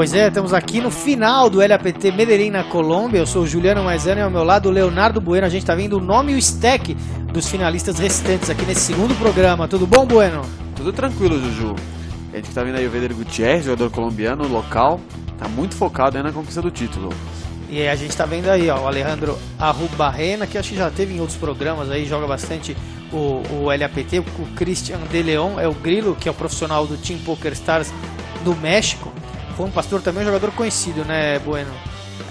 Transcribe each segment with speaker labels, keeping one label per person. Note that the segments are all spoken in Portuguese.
Speaker 1: Pois é, estamos aqui no final do LAPT Medellín na Colômbia. Eu sou o Juliano Maisano e ao meu lado o Leonardo Bueno. A gente está vendo o nome e o stack dos finalistas restantes aqui nesse segundo programa. Tudo bom, Bueno?
Speaker 2: Tudo tranquilo, Juju. A gente tá vendo aí o Veder Gutierrez, jogador colombiano, local. Tá muito focado aí na conquista do título.
Speaker 1: E a gente tá vendo aí, ó, o Alejandro Arrubarrena, que acho que já teve em outros programas aí, joga bastante o LAPT. O Christian De Leon é o Grilo, que é o profissional do Team Poker Stars do México. Juan Pastor também é um jogador conhecido, né, Bueno?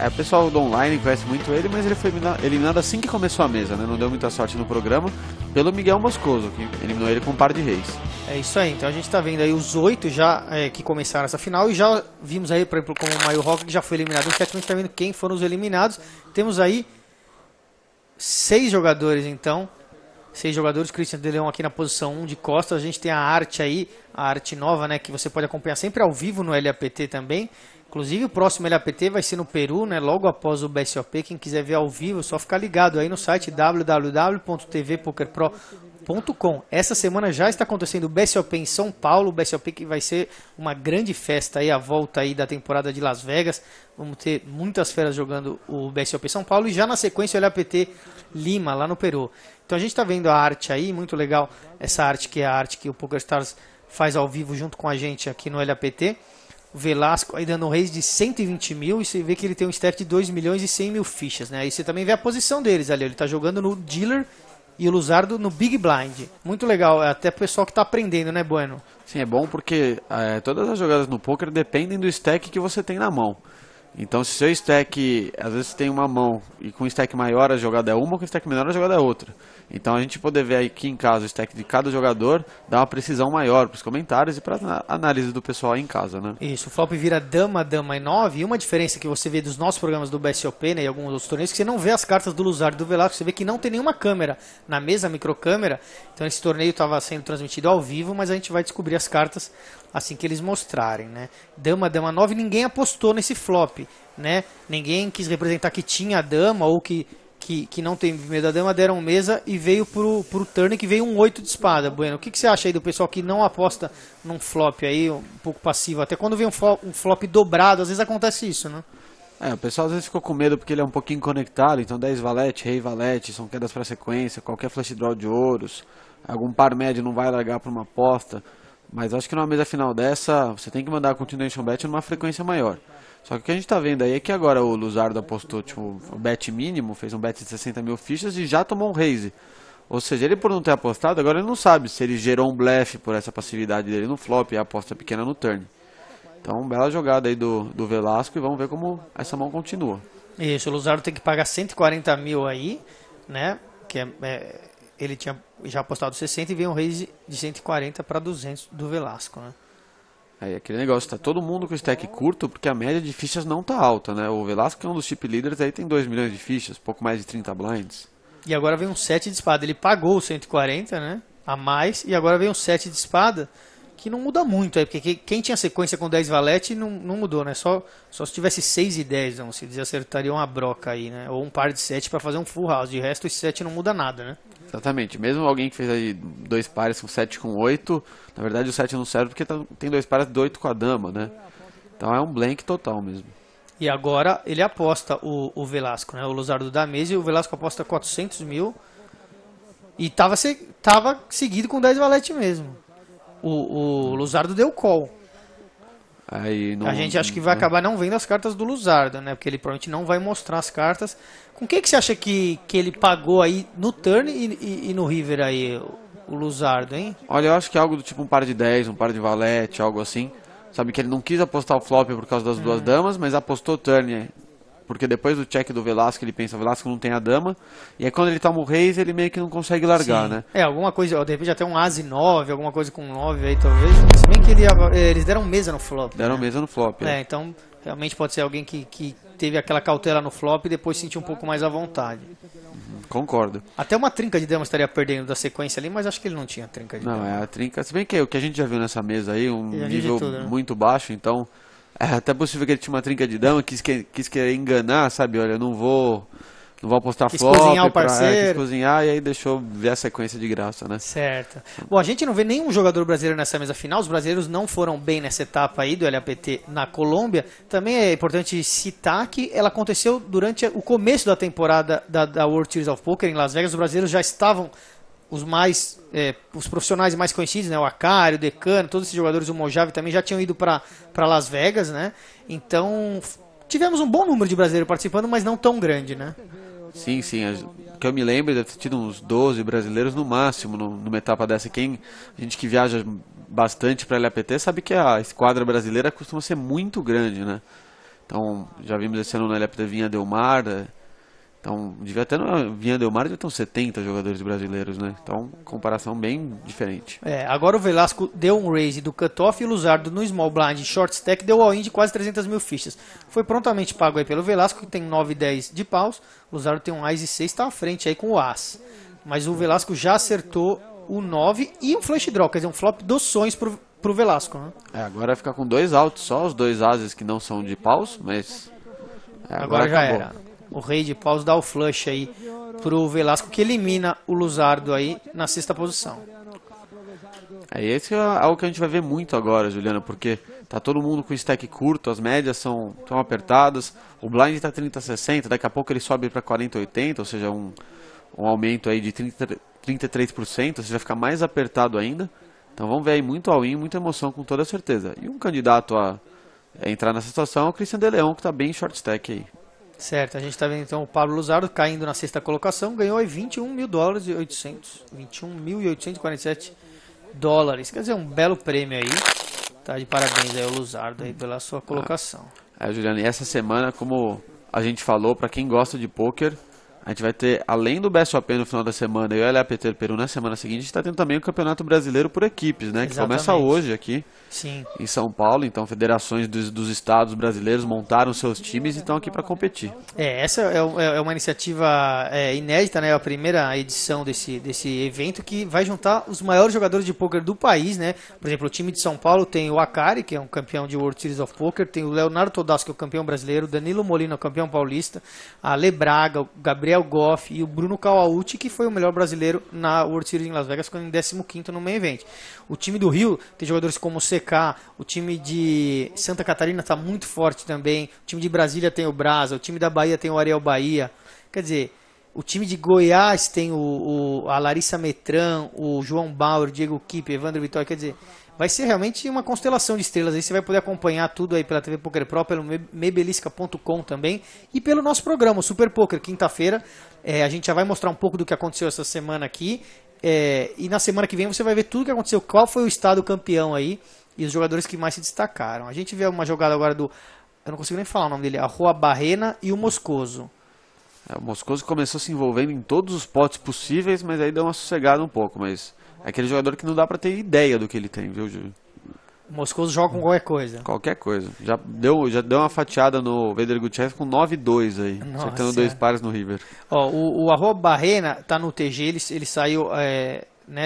Speaker 2: O pessoal do online conhece muito ele, mas ele foi eliminado assim que começou a mesa, né? Não deu muita sorte no programa, pelo Miguel Moscoso, que eliminou ele com um par de reis.
Speaker 1: É isso aí, então a gente tá vendo aí os 8 já que começaram essa final e já vimos aí, por exemplo, como o Maio Rock, que já foi eliminado no chat, a gente tá vendo quem foram os eliminados. Temos aí 6 jogadores, então. 6 jogadores, Christian De Leon aqui na posição 1 de costas. A gente tem a arte aí, a arte nova, né, que você pode acompanhar sempre ao vivo no LAPT também. Inclusive o próximo LAPT vai ser no Peru, né, logo após o BSOP. Quem quiser ver ao vivo, é só ficar ligado aí no site www.tvpokerpro.com. Essa semana já está acontecendo o BSOP em São Paulo, o BSOP que vai ser uma grande festa aí, a volta aí da temporada de Las Vegas. Vamos ter muitas feras jogando o BSOP São Paulo e já na sequência o LAPT Lima, lá no Peru. Então a gente está vendo a arte aí, muito legal essa arte, que é a arte que o PokerStars faz ao vivo junto com a gente aqui no LAPT. O Velasco aí dando um raise de 120 mil e você vê que ele tem um stack de 2 milhões e 100 mil fichas, né? Aí você também vê a posição deles ali, ele está jogando no Dealer e o Luzardo no Big Blind. Muito legal, até o pessoal que está aprendendo, né, Bueno?
Speaker 2: Sim, é bom porque todas as jogadas no poker dependem do stack que você tem na mão. Então se seu stack, às vezes tem uma mão e com stack maior a jogada é uma, com stack menor a jogada é outra. Então a gente poder ver aqui em casa o stack de cada jogador dá uma precisão maior para os comentários e para a análise do pessoal aí em casa, né?
Speaker 1: Isso, o flop vira dama, dama e 9. E uma diferença que você vê dos nossos programas do BSOP, né, e alguns outros torneios, que você não vê as cartas do Luzardo e do Velasco, você vê que não tem nenhuma câmera na mesa, microcâmera. Então esse torneio estava sendo transmitido ao vivo, mas a gente vai descobrir as cartas assim que eles mostrarem, né? Dama, dama 9, ninguém apostou nesse flop, né? Ninguém quis representar que tinha a dama ou que não tem medo da dama, deram mesa e veio pro turn que veio um 8 de espada. Bueno, o que você acha aí do pessoal que não aposta num flop aí, um pouco passivo? Até quando vem um flop dobrado, às vezes acontece isso, né?
Speaker 2: O pessoal às vezes ficou com medo porque ele é um pouquinho conectado, então 10 valete, rei valete, são quedas para sequência, qualquer flash draw de ouros, algum par médio não vai largar para uma aposta, mas acho que numa mesa final dessa, você tem que mandar a continuation bet numa frequência maior. Só que o que a gente tá vendo aí é que agora o Luzardo apostou tipo, o bet mínimo, fez um bet de 60 mil fichas e já tomou um raise. Ou seja, ele por não ter apostado, agora ele não sabe se ele gerou um blefe por essa passividade dele no flop e a aposta pequena no turn. Então, bela jogada aí do Velasco e vamos ver como essa mão continua.
Speaker 1: Isso, o Luzardo tem que pagar 140 mil aí, né? Que ele tinha já apostado 60 e veio um raise de 140 para 200 do Velasco, né?
Speaker 2: Aí aquele negócio, tá todo mundo com stack curto porque a média de fichas não tá alta, né? O Velasco, que é um dos chip leaders, aí tem 2 milhões de fichas, pouco mais de 30 blinds.
Speaker 1: E agora vem um 7 de espada, ele pagou o 140, né? A mais, e agora vem um 7 de espada, que não muda muito aí, porque quem tinha sequência com 10 valete não mudou, né? Só se tivesse 6 e 10, vamos dizer, acertaria uma broca aí, né? Ou um par de 7 para fazer um full house, de resto esse 7 não muda nada, né?
Speaker 2: Exatamente, mesmo alguém que fez aí 2 pares com 7 com 8, na verdade o 7 não serve porque tem 2 pares de 8 com a dama, né? Então é um blank total mesmo.
Speaker 1: E agora ele aposta o Velasco, né? O Luzardo da mesa e o Velasco aposta 400 mil e tava seguido com 10 valete mesmo. O Luzardo deu call.
Speaker 2: Aí não,
Speaker 1: a gente acha que vai acabar não vendo as cartas do Luzardo, né? Porque ele provavelmente não vai mostrar as cartas. Com que você acha que ele pagou aí no turn e no river aí, o Luzardo, hein?
Speaker 2: Olha, eu acho que é algo do tipo um par de 10, um par de valete, algo assim. Sabe que ele não quis apostar o flop por causa das duas damas, mas apostou turn, porque depois do check do Velasco ele pensa, o Velasco não tem a dama, e aí quando ele toma o raise ele meio que não consegue largar,
Speaker 1: sim,
Speaker 2: né?
Speaker 1: Alguma coisa, de repente até um as 9, alguma coisa com 9 aí talvez, se bem que eles deram mesa no flop.
Speaker 2: Deram mesa no flop.
Speaker 1: Então realmente pode ser alguém que teve aquela cautela no flop e depois sentiu um pouco mais à vontade.
Speaker 2: Concordo.
Speaker 1: Até uma trinca de dama estaria perdendo da sequência ali, mas acho que ele não tinha trinca de dama.
Speaker 2: Não, a trinca, se bem que o que a gente já viu nessa mesa aí, um nível
Speaker 1: tudo, né?
Speaker 2: muito baixo, então é até possível que ele tinha uma trinca de dama, quis querer enganar, sabe? Olha, eu não vou Não vou apostar
Speaker 1: Quis
Speaker 2: flop,
Speaker 1: cozinhar o parceiro.
Speaker 2: quis cozinhar e aí deixou ver a sequência de graça, né?
Speaker 1: Certo. Bom, a gente não vê nenhum jogador brasileiro nessa mesa final. Os brasileiros não foram bem nessa etapa aí do LAPT na Colômbia. Também é importante citar que ela aconteceu durante o começo da temporada da World Series of Poker em Las Vegas. Os brasileiros já estavam os profissionais mais conhecidos, né? O Akari, o Decano, todos esses jogadores, o Mojave também já tinham ido para Las Vegas, né? Então tivemos um bom número de brasileiros participando, mas não tão grande, né?
Speaker 2: Sim, sim. Que eu me lembro, deve ter tido uns 12 brasileiros no máximo numa etapa dessa. A gente que viaja bastante para a LAPT sabe que a esquadra brasileira costuma ser muito grande, né? Então, já vimos esse ano na LAPT Vinha Del Mar. Então, devia até na Vinha Del Mar, devia ter uns 70 jogadores brasileiros, né? Então, comparação bem diferente.
Speaker 1: Agora o Velasco deu um raise do cutoff e o Luzardo no small blind short stack deu all-in de quase 300 mil fichas. Foi prontamente pago aí pelo Velasco, que tem 9 e 10 de paus. O Luzardo tem um Ás e 6, está à frente aí com o As. Mas o Velasco já acertou o 9 e um flush draw, quer dizer, um flop dos sonhos pro Velasco, né?
Speaker 2: Agora vai ficar com 2 altos, só os 2 ases que não são de paus, mas
Speaker 1: agora já
Speaker 2: acabou.
Speaker 1: era. O rei de paus dá o flush aí pro Velasco, que elimina o Luzardo aí na 6ª posição.
Speaker 2: Esse é algo que a gente vai ver muito agora, Juliana, porque tá todo mundo com stack curto, as médias são apertadas, o blind tá 30-60, daqui a pouco ele sobe para 40-80, ou seja, um aumento aí de 33%, ou seja, vai ficar mais apertado ainda. Então vamos ver aí muito all-in, muita emoção com toda certeza. E um candidato a entrar nessa situação é o Christian De Leon, que tá bem short stack aí.
Speaker 1: Certo, a gente está vendo então o Pablo Luzardo caindo na 6ª colocação, ganhou aí 21 mil dólares e 800, 21.847 dólares, quer dizer, um belo prêmio aí. Tá de parabéns aí ao Luzardo aí pela sua colocação.
Speaker 2: Juliana, e essa semana, como a gente falou, para quem gosta de poker, a gente vai ter, além do BSOP no final da semana e o LAPT Peru na semana seguinte, a gente está tendo também o Campeonato Brasileiro por Equipes, né? Que começa hoje aqui.
Speaker 1: Sim.
Speaker 2: Em São Paulo. Então, federações dos estados brasileiros montaram seus times e estão aqui para competir.
Speaker 1: Essa é uma iniciativa inédita, né? A primeira edição desse evento, que vai juntar os maiores jogadores de pôquer do país, né? Por exemplo, o time de São Paulo tem o Akari, que é um campeão de World Series of Poker, tem o Leonardo Todasco, que é o campeão brasileiro, Danilo Molina, campeão paulista, a Le Braga, o Gabriel Goff e o Bruno Kawauchi, que foi o melhor brasileiro na World Series em Las Vegas, ficando em 15º no main event. O time do Rio tem jogadores como o CK, o time de Santa Catarina está muito forte também, o time de Brasília tem o Brasa, o time da Bahia tem o Ariel Bahia, quer dizer, o time de Goiás tem a Larissa Metran, o João Bauer, o Diego Kippe, Evandro Vitória, quer dizer, vai ser realmente uma constelação de estrelas, aí você vai poder acompanhar tudo aí pela TV Poker Pro, pelo mebelisca.com também, e pelo nosso programa, o Super Poker, quinta-feira, a gente já vai mostrar um pouco do que aconteceu essa semana aqui, e na semana que vem você vai ver tudo o que aconteceu, qual foi o estado campeão aí, e os jogadores que mais se destacaram. A gente vê uma jogada agora eu não consigo nem falar o nome dele, a Rua Barrena e o Moscoso.
Speaker 2: O Moscoso começou se envolvendo em todos os potes possíveis, mas aí deu uma sossegada um pouco, mas é aquele jogador que não dá pra ter ideia do que ele tem, viu, Júlio?
Speaker 1: O Moscoso joga com qualquer coisa.
Speaker 2: Qualquer coisa. Já deu uma fatiada no Vader Gutierrez com 9-2 aí, acertando 2 pares no River.
Speaker 1: O Arroba Barrena tá no TG, ele saiu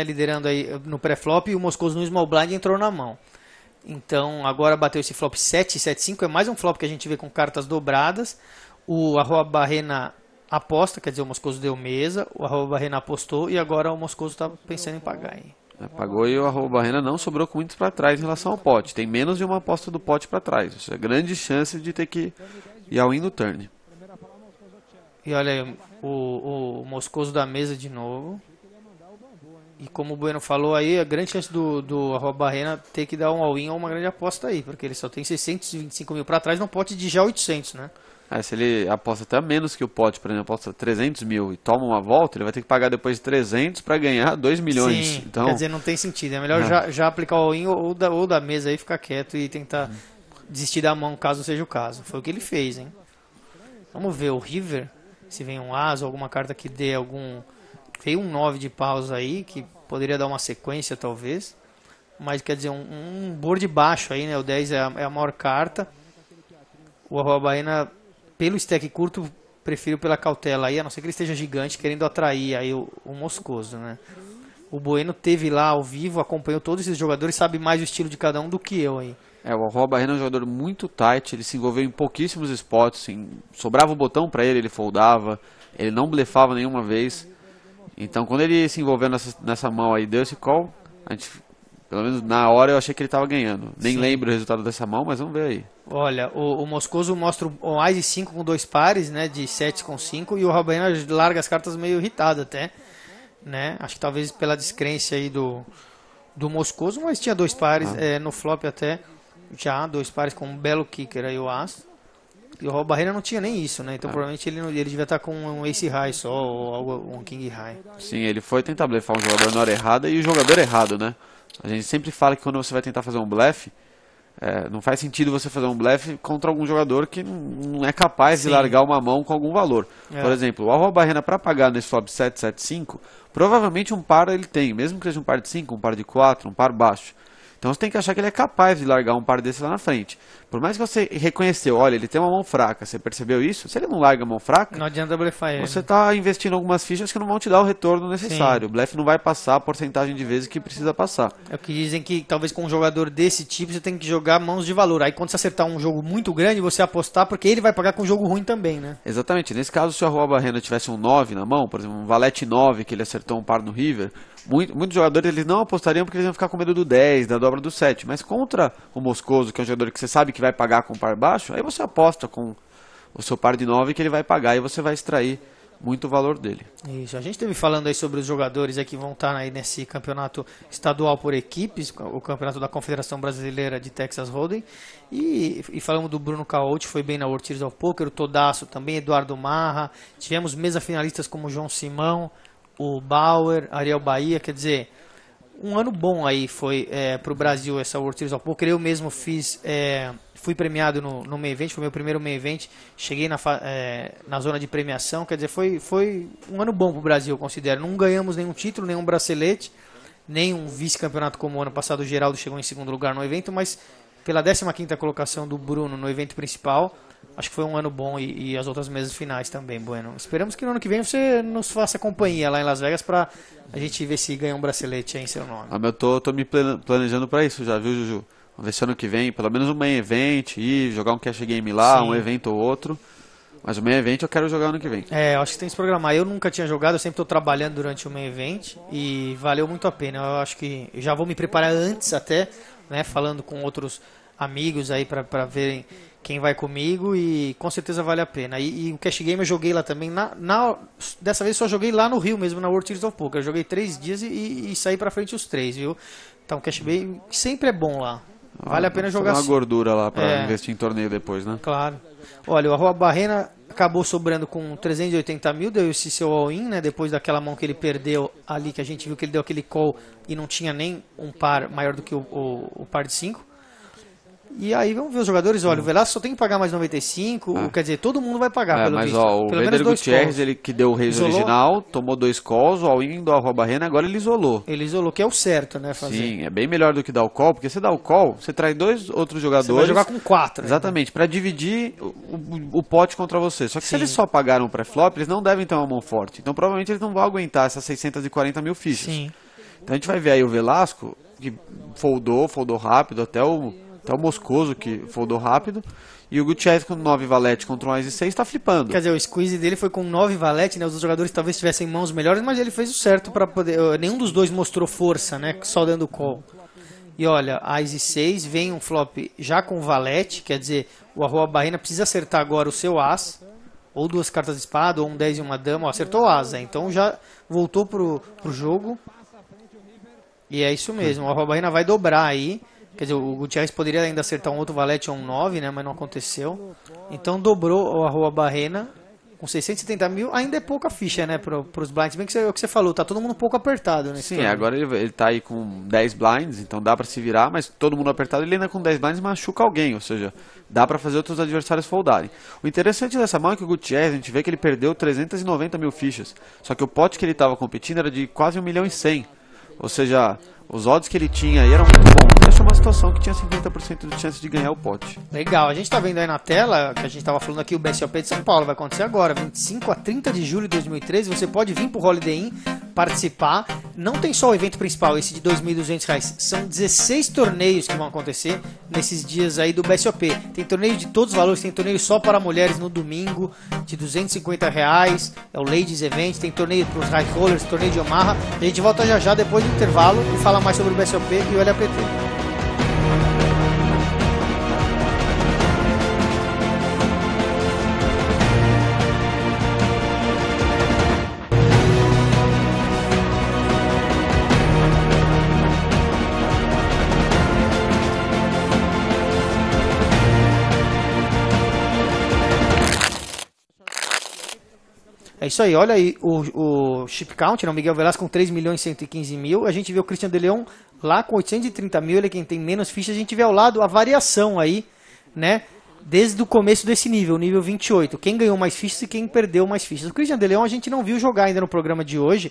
Speaker 1: liderando aí no pré-flop, e o Moscoso no small blind entrou na mão. Então agora bateu esse flop 7-7-5, é mais um flop que a gente vê com cartas dobradas. O Arroba Barrena aposta, quer dizer, o Moscoso deu mesa, o Arroba Barrena apostou e agora o Moscoso está pensando em pagar. Hein?
Speaker 2: Pagou e o Arroba Barrena não sobrou com muitos para trás em relação ao pote. Tem menos de uma aposta do pote para trás. Isso é grande chance de ter que ir ao win no turn.
Speaker 1: E olha aí, o Moscoso da mesa de novo. E como o Bueno falou aí, a grande chance do Arroba Barrena ter que dar um all-in ou uma grande aposta aí, porque ele só tem 625 mil para trás num pote de já 800, né?
Speaker 2: Se ele aposta até menos que o pote, por exemplo, aposta 300 mil e toma uma volta, ele vai ter que pagar depois de 300 para ganhar 2 milhões.
Speaker 1: Sim,
Speaker 2: então,
Speaker 1: quer dizer, não tem sentido. É melhor já aplicar o all-in ou da mesa aí, ficar quieto e tentar desistir da mão, caso seja o caso. Foi o que ele fez, hein? Vamos ver o River, se vem um as ou alguma carta que dê algum... Veio um 9 de paus aí, que poderia dar uma sequência, talvez. Mas, quer dizer, um board baixo aí, né? O 10 é a maior carta. O Arroba Barrena, pelo stack curto, prefiro pela cautela aí, a não ser que ele esteja gigante, querendo atrair aí o Moscoso, né? O Bueno teve lá ao vivo, acompanhou todos esses jogadores, sabe mais o estilo de cada um do que eu aí.
Speaker 2: O Arroba Barrena é um jogador muito tight, ele se envolveu em pouquíssimos spots, assim, sobrava o botão para ele foldava. Ele não blefava nenhuma vez. Então quando ele se envolveu nessa mão aí, deu esse call, a gente, pelo menos na hora eu achei que ele estava ganhando. Nem lembro o resultado dessa mão, mas vamos ver aí.
Speaker 1: Olha, o Moscoso mostra o Ás e 5 com 2 pares, né, de 7 com 5, e o Robaina larga as cartas meio irritado até, né, acho que talvez pela descrença aí do Moscoso, mas tinha 2 pares no flop até, já 2 pares com um belo kicker aí o As, e o Robaina não tinha nem isso, né, então provavelmente ele devia estar com um Ace High só, ou algo, um King High.
Speaker 2: Sim, ele foi tentar blefar um jogador na hora errada e o jogador errado, né, a gente sempre fala que quando você vai tentar fazer um blefe, não faz sentido você fazer um blefe contra algum jogador que não é capaz de largar uma mão com algum valor. Por exemplo, o Arrobarrena para pagar nesse flop 7-7-5, provavelmente um par ele tem, mesmo que seja um par de 5, um par de 4, um par baixo. Então você tem que achar que ele é capaz de largar um par desse lá na frente. Por mais que você reconheceu, olha, ele tem uma mão fraca, você percebeu isso? Se ele não larga a mão fraca,
Speaker 1: não adianta blefar ele.
Speaker 2: Você está investindo algumas fichas que não vão te dar o retorno necessário. O blefe não vai passar a porcentagem de vezes que precisa passar.
Speaker 1: É o que dizem que talvez com um jogador desse tipo você tem que jogar mãos de valor. Aí quando você acertar um jogo muito grande, você apostar porque ele vai pagar com um jogo ruim também, né?
Speaker 2: Exatamente. Nesse caso, se o Arrobarrena tivesse um 9 na mão, por exemplo, um valete 9 que ele acertou um par no river, muitos jogadores eles não apostariam porque eles iam ficar com medo do 10, da dobra do 7. Mas contra o Moscoso, que é um jogador que você sabe que vai pagar com um par baixo, aí você aposta com o seu par de 9 que ele vai pagar e você vai extrair muito valor dele.
Speaker 1: Isso, a gente esteve falando aí sobre os jogadores aí que vão estar aí nesse campeonato estadual por equipes, o campeonato da Confederação Brasileira de Texas Hold'em, e falamos do Bruno Caotti, foi bem na World Series of Poker, o Todaço também, Eduardo Marra, tivemos mesa finalistas como o João Simão, o Bauer, Ariel Bahia, quer dizer, um ano bom aí foi para o Brasil essa World Series of Poker. Eu mesmo fui premiado no main event, foi meu primeiro main event, cheguei na zona de premiação, quer dizer, foi um ano bom para o Brasil, eu considero. Não ganhamos nenhum título, nenhum bracelete, nem um vice-campeonato como o ano passado, o Geraldo chegou em segundo lugar no evento, mas pela 15ª colocação do Bruno no evento principal, acho que foi um ano bom e as outras mesas finais também, Bueno. Esperamos que no ano que vem você nos faça companhia lá em Las Vegas para a gente ver se ganha um bracelete aí em seu nome.
Speaker 2: Eu tô me planejando para isso já, viu, Juju? Vamos ver se ano que vem, pelo menos um main event, e jogar um cash game lá, um evento ou outro. Mas o main event eu quero jogar ano que vem.
Speaker 1: Eu acho que tem que se programar. Eu nunca tinha jogado, eu sempre estou trabalhando durante o main event e valeu muito a pena. Eu acho que eu já vou me preparar antes até, né, falando com outros amigos aí para verem quem vai comigo e com certeza vale a pena. E o cash game eu joguei lá também, dessa vez só joguei lá no Rio mesmo, na World Series of Poker. Eu joguei 3 dias e saí pra frente os 3, viu? Então o cash game sempre é bom lá. Vale a pena jogar
Speaker 2: uma
Speaker 1: assim.
Speaker 2: Gordura lá pra investir em torneio depois, né?
Speaker 1: Claro. Olha, o Arrobarrena acabou sobrando com 380 mil, deu esse seu all-in, né? Depois daquela mão que ele perdeu ali, que a gente viu que ele deu aquele call e não tinha nem um par maior do que o par de 5. E aí vamos ver os jogadores, olha, o Velasco só tem que pagar mais 95, quer dizer, todo mundo vai pagar pelo visto.
Speaker 2: Mas o Vander Gutierrez, ele que deu o raise original, tomou 2 calls, o all-in do Arrobarrena, agora ele isolou.
Speaker 1: Ele isolou, que é o certo, né, fazer.
Speaker 2: Sim, é bem melhor do que dar o call, porque você dá o call, você traz 2 outros jogadores. Você vai
Speaker 1: jogar com 4.
Speaker 2: Exatamente, para dividir o pote contra você. Só que se eles só pagaram o pré-flop, eles não devem ter uma mão forte. Então provavelmente eles não vão aguentar essas 640 mil fichas.
Speaker 1: Sim.
Speaker 2: Então a gente vai ver aí o Velasco, que foldou rápido, até o Moscoso que foldou rápido, e o Gutierrez com 9 valete contra um Ás e 6 está flipando.
Speaker 1: Quer dizer, o squeeze dele foi com 9 valete, né? Os jogadores talvez tivessem mãos melhores, mas ele fez o certo para poder. Nenhum dos dois mostrou força, né? Só dando call. E olha, Ás e 6 vem um flop já com valete, quer dizer, o Arrobarrena precisa acertar agora o seu As, ou 2 cartas de espada, ou um 10 e uma dama. Ó, acertou o As, né? Então já voltou pro jogo. E é isso mesmo, o Arrobarrena vai dobrar aí. Quer dizer, o Gutierrez poderia ainda acertar um outro valete ou um 9, né? Mas não aconteceu. Então dobrou o Arrobarrena com 670 mil. Ainda é pouca ficha, né? Para os blinds. Bem que é o que você falou, tá todo mundo um pouco apertado, né?
Speaker 2: Sim, agora ele tá aí com 10 blinds, então dá para se virar, mas todo mundo apertado, ele ainda com 10 blinds machuca alguém, ou seja, dá para fazer outros adversários foldarem. O interessante dessa mão é que o Gutierrez, a gente vê que ele perdeu 390 mil fichas. Só que o pote que ele estava competindo era de quase 1 milhão e 100. Ou seja, os odds que ele tinha aí eram muito bons. Deixa eu mostrar situação que tinha 50% de chance de ganhar o pote.
Speaker 1: Legal, a gente tá vendo aí na tela, que a gente tava falando aqui, o BSOP de São Paulo vai acontecer agora, 25 a 30 de julho de 2013, você pode vir pro Holiday Inn participar. Não tem só o evento principal, esse de R$ 2.200, são 16 torneios que vão acontecer nesses dias aí do BSOP. Tem torneio de todos os valores, tem torneio só para mulheres no domingo, de R$ 250, é o Ladies Event, tem torneio para os High Rollers, torneio de Omaha. A gente volta já já depois do intervalo e fala mais sobre o BSOP e o LAPT. É isso aí, olha aí o chip count, né? O Miguel Velasco com 3.115.000, a gente vê o Christian de Leon lá com 830.000, ele é quem tem menos fichas, a gente vê ao lado a variação aí, né? Desde o começo desse nível, nível 28, quem ganhou mais fichas e quem perdeu mais fichas. O Christian de Leon a gente não viu jogar ainda no programa de hoje,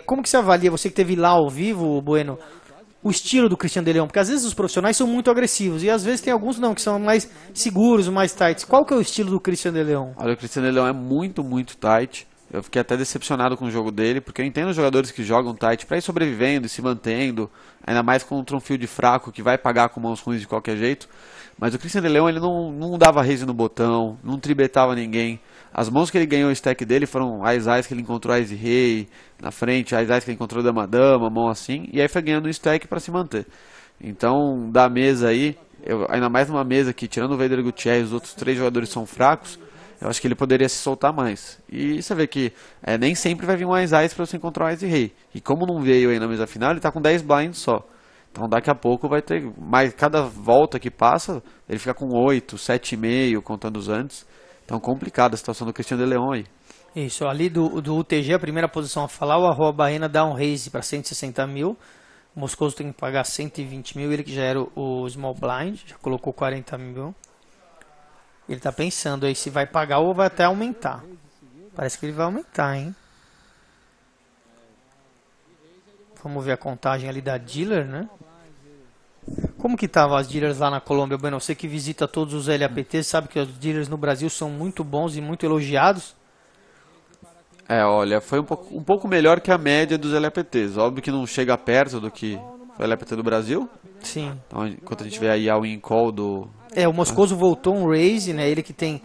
Speaker 1: como que você avalia, você que esteve lá ao vivo, Bueno, o estilo do Christian de Leon? Porque às vezes os profissionais são muito agressivos e às vezes tem alguns não, que são mais seguros, mais tights. Qual que é o estilo do Christian de Leon?
Speaker 2: Olha, o Christian de Leon é muito, muito tight. Eu fiquei até decepcionado com o jogo dele, porque eu entendo os jogadores que jogam tight para ir sobrevivendo e se mantendo, ainda mais contra um field fraco que vai pagar com mãos ruins de qualquer jeito. Mas o Christian de Leon, ele não dava raise no botão, não tribetava ninguém. As mãos que ele ganhou o stack dele foram as que ele encontrou Ice Rei na frente, as que ele encontrou Dama-Dama, mão assim, e aí foi ganhando o stack para se manter. Então, da mesa aí, ainda mais numa mesa que, tirando o Vader Gutierrez, os outros 3 jogadores são fracos, eu acho que ele poderia se soltar mais. E você vê que nem sempre vai vir um Ice para você encontrar o Ice Rei. E como não veio aí na mesa final, ele tá com 10 blinds só. Então daqui a pouco vai ter, mais cada volta que passa, ele fica com 8, 7,5, contando os antes. Então complicada a situação do Christian de Leon aí.
Speaker 1: Isso, ali do UTG, a primeira posição a falar, o Arroba Barrena dá um raise para 160.000. O Moscoso tem que pagar 120.000, ele que já era o Small Blind, já colocou 40.000. Ele tá pensando aí se vai pagar ou vai até aumentar. Parece que ele vai aumentar, hein? Vamos ver a contagem ali da dealer, né? Como que estavam as dealers lá na Colômbia, Bueno? Você que visita todos os LAPTs, sabe que os dealers no Brasil são muito bons e muito elogiados.
Speaker 2: Olha, foi um pouco melhor que a média dos LAPTs. Óbvio que não chega perto do que foi o LAPT do Brasil.
Speaker 1: Sim.
Speaker 2: Então, enquanto a gente vê aí a win call do...
Speaker 1: o Moscoso voltou um raise, né? Ele que tem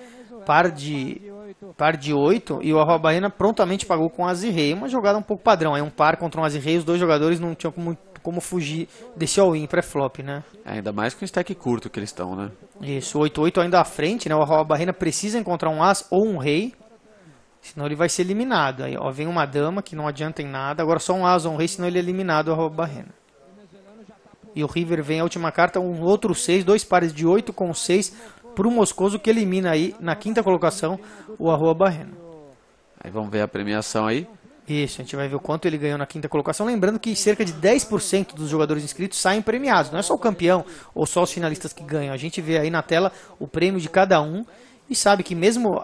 Speaker 1: par de 8 e o Arroba Barrena prontamente pagou com As e Rei. Uma jogada um pouco padrão, um par contra um As e Rei, os dois jogadores não tinham como fugir desse all-in pré-flop, né?
Speaker 2: Ainda mais com o stack curto que eles estão, né?
Speaker 1: Isso, 8-8 ainda à frente, né? O Arroba Barrena precisa encontrar um As ou um Rei, senão ele vai ser eliminado. Aí, ó, vem uma Dama que não adianta em nada, agora só um As ou um Rei, senão ele é eliminado, o Arroba Barrena. E o River vem a última carta, um outro 6, 2 pares de 8 com 6 para o Moscoso, que elimina aí na quinta colocação o Arroba Barrena.
Speaker 2: Aí vamos ver a premiação aí.
Speaker 1: Isso, a gente vai ver o quanto ele ganhou na quinta colocação. Lembrando que cerca de 10% dos jogadores inscritos saem premiados. Não é só o campeão ou só os finalistas que ganham. A gente vê aí na tela o prêmio de cada um e sabe que mesmo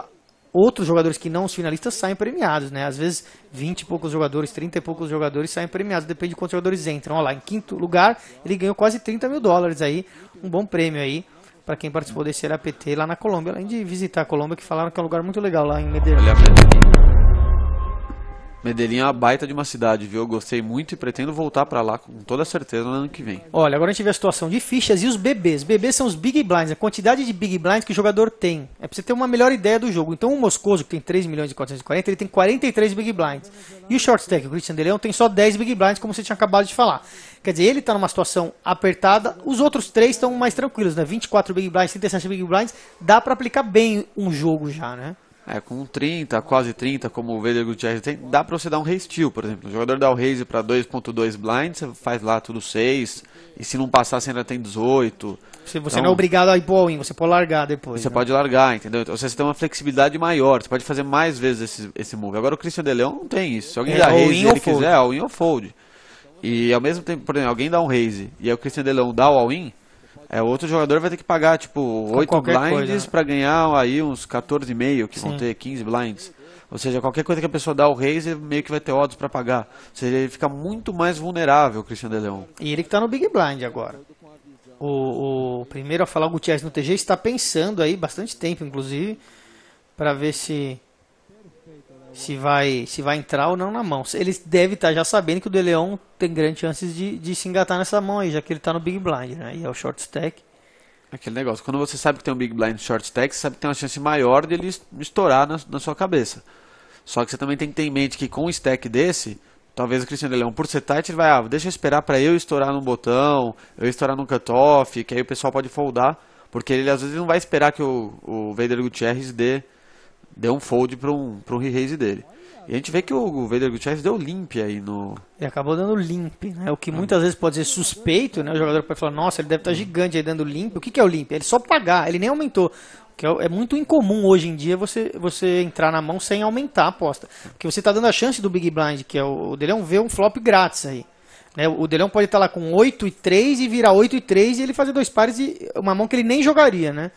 Speaker 1: outros jogadores que não os finalistas saem premiados, né? Às vezes 20 e poucos jogadores, 30 e poucos jogadores saem premiados. Depende de quantos jogadores entram. Olha lá, em quinto lugar ele ganhou quase $30.000 aí. Um bom prêmio aí para quem participou desse LAPT lá na Colômbia. Além de visitar a Colômbia, que falaram que é um lugar muito legal lá em Medellín.
Speaker 2: Medellín é uma baita de uma cidade, viu? Eu gostei muito e pretendo voltar pra lá com toda certeza no ano que vem.
Speaker 1: Olha, agora a gente vê a situação de fichas e os bebês. Bebês são os big blinds, a quantidade de big blinds que o jogador tem. É pra você ter uma melhor ideia do jogo. Então o Moscoso, que tem 3.440.000, ele tem 43 big blinds. E o short stack, o Christian de Leon, tem só 10 big blinds, como você tinha acabado de falar. Quer dizer, ele tá numa situação apertada, os outros 3 estão mais tranquilos, né? 24 big blinds, 37 big blinds, dá pra aplicar bem um jogo já, né?
Speaker 2: Com 30, quase 30, como o Vader Gutierrez tem, dá pra você dar um raise steal, por exemplo. O jogador dá o raise pra 2.2 blind, você faz lá tudo 6, e se não passar você ainda tem 18.
Speaker 1: Você então, não é obrigado a ir pro all-in, você pode largar depois.
Speaker 2: Você
Speaker 1: né?
Speaker 2: pode largar, entendeu? Então você tem uma flexibilidade maior, você pode fazer mais vezes esse move. Agora o Christian de Leon não tem isso. Se alguém dá raise e ele quiser, all-in ou fold. E ao mesmo tempo, por exemplo, alguém dá um raise e aí o Christian de Leon dá o all-in, outro jogador vai ter que pagar, tipo, 8 blinds coisa, né? Pra ganhar aí uns 14,5, que Sim. vão ter 15 blinds. Ou seja, qualquer coisa que a pessoa dá o raise, meio que vai ter odds pra pagar. Ou seja, ele fica muito mais vulnerável, o Christian de Leon.
Speaker 1: E ele que tá no Big Blind agora. O primeiro a falar, o Gutierrez no TG, está pensando aí, bastante tempo inclusive, para ver se vai entrar ou não na mão. Ele deve estar já sabendo que o De Leon tem grandes chances de se engatar nessa mão aí, já que ele está no Big Blind, né? E é o short stack.
Speaker 2: Aquele negócio, quando você sabe que tem um Big Blind short stack, você sabe que tem uma chance maior de ele estourar na sua cabeça. Só que você também tem que ter em mente que com um stack desse, talvez o Christian De Leon, por ser tight, ele vai, deixa eu esperar para eu estourar num botão, eu estourar num cutoff, que aí o pessoal pode foldar, porque ele às vezes não vai esperar que o Vader Gutierrez dê um fold para um re-raise dele. E a gente vê que o Vader Gutierrez deu limp aí no...
Speaker 1: Ele acabou dando limp, né? O que muitas vezes pode ser suspeito, né? O jogador pode falar, nossa, ele deve estar gigante aí dando limp. O que é o limp? Ele só pagar, ele nem aumentou. Que é muito incomum hoje em dia você entrar na mão sem aumentar a aposta. Porque você está dando a chance do Big Blind, que é o De Leon, ver um flop grátis aí. Né? O De Leon pode estar lá com 8-3 e virar 8-3 e ele fazer 2 pares e uma mão que ele nem jogaria, né?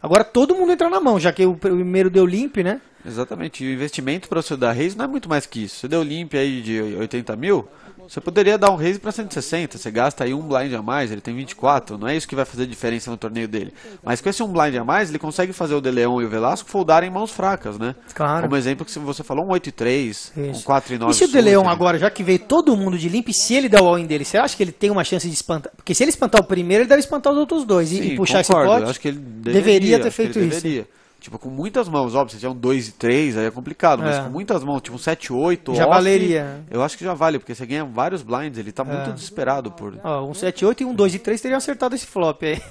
Speaker 1: Agora todo mundo entra na mão, já que o primeiro deu limp, né?
Speaker 2: Exatamente, e o investimento para você dar raise não é muito mais que isso. Você deu limp aí de 80 mil, você poderia dar um raise para 160, você gasta aí um blind a mais, ele tem 24, não é isso que vai fazer diferença no torneio dele. Mas com esse um blind a mais, ele consegue fazer o De Leon e o Velasco foldarem mãos fracas, né?
Speaker 1: Claro.
Speaker 2: Como exemplo que você falou, um 8-3, um 4-9.
Speaker 1: E se o De Leon agora, já que veio todo mundo de limp, se ele dá o all-in dele, você acha que ele tem uma chance de espantar? Porque se ele espantar o primeiro, ele deve espantar os outros dois.
Speaker 2: Sim,
Speaker 1: e puxar
Speaker 2: concordo,
Speaker 1: esse pote,
Speaker 2: acho que ele
Speaker 1: deveria ter feito isso.
Speaker 2: Tipo, com muitas mãos, óbvio, se tiver um 2 e 3, aí é complicado, mas com muitas mãos, tipo um 7 8,
Speaker 1: já
Speaker 2: off,
Speaker 1: valeria.
Speaker 2: Eu acho que já vale, porque você ganha vários blinds, ele tá muito desesperado por...
Speaker 1: Ó, um 7 8 e um 2 e 3 teriam acertado esse flop aí.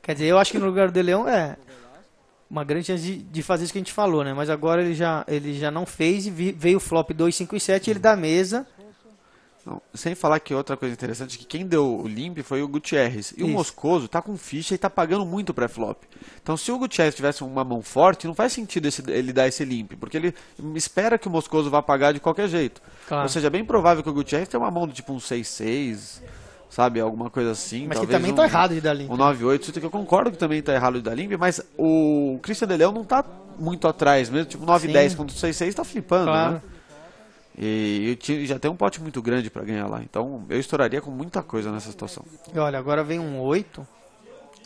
Speaker 1: Quer dizer, eu acho que no lugar do De Leon uma grande chance de fazer isso que a gente falou, né? Mas agora ele já não fez e veio o flop 2, 5 e 7 e ele dá mesa.
Speaker 2: Não, sem falar que outra coisa interessante é que quem deu o limp foi o Gutierrez. E o Moscoso tá com ficha e tá pagando muito pré-flop. Então se o Gutierrez tivesse uma mão forte, não faz sentido ele dar esse limp, porque ele espera que o Moscoso vá pagar de qualquer jeito.
Speaker 1: Claro.
Speaker 2: Ou seja, é bem provável que o Gutierrez tenha uma mão do tipo um 6-6, sabe? Alguma coisa assim.
Speaker 1: Mas que também tá errado de dar limp.
Speaker 2: Um 9-8, que eu concordo que também tá errado de dar limp, mas o Christian De Leon não tá muito atrás mesmo. Tipo 9-10 contra o 6-6 tá flipando,
Speaker 1: claro,
Speaker 2: né? E o time já tem um pote muito grande para ganhar lá. Então eu estouraria com muita coisa nessa situação.
Speaker 1: E olha, agora vem um 8.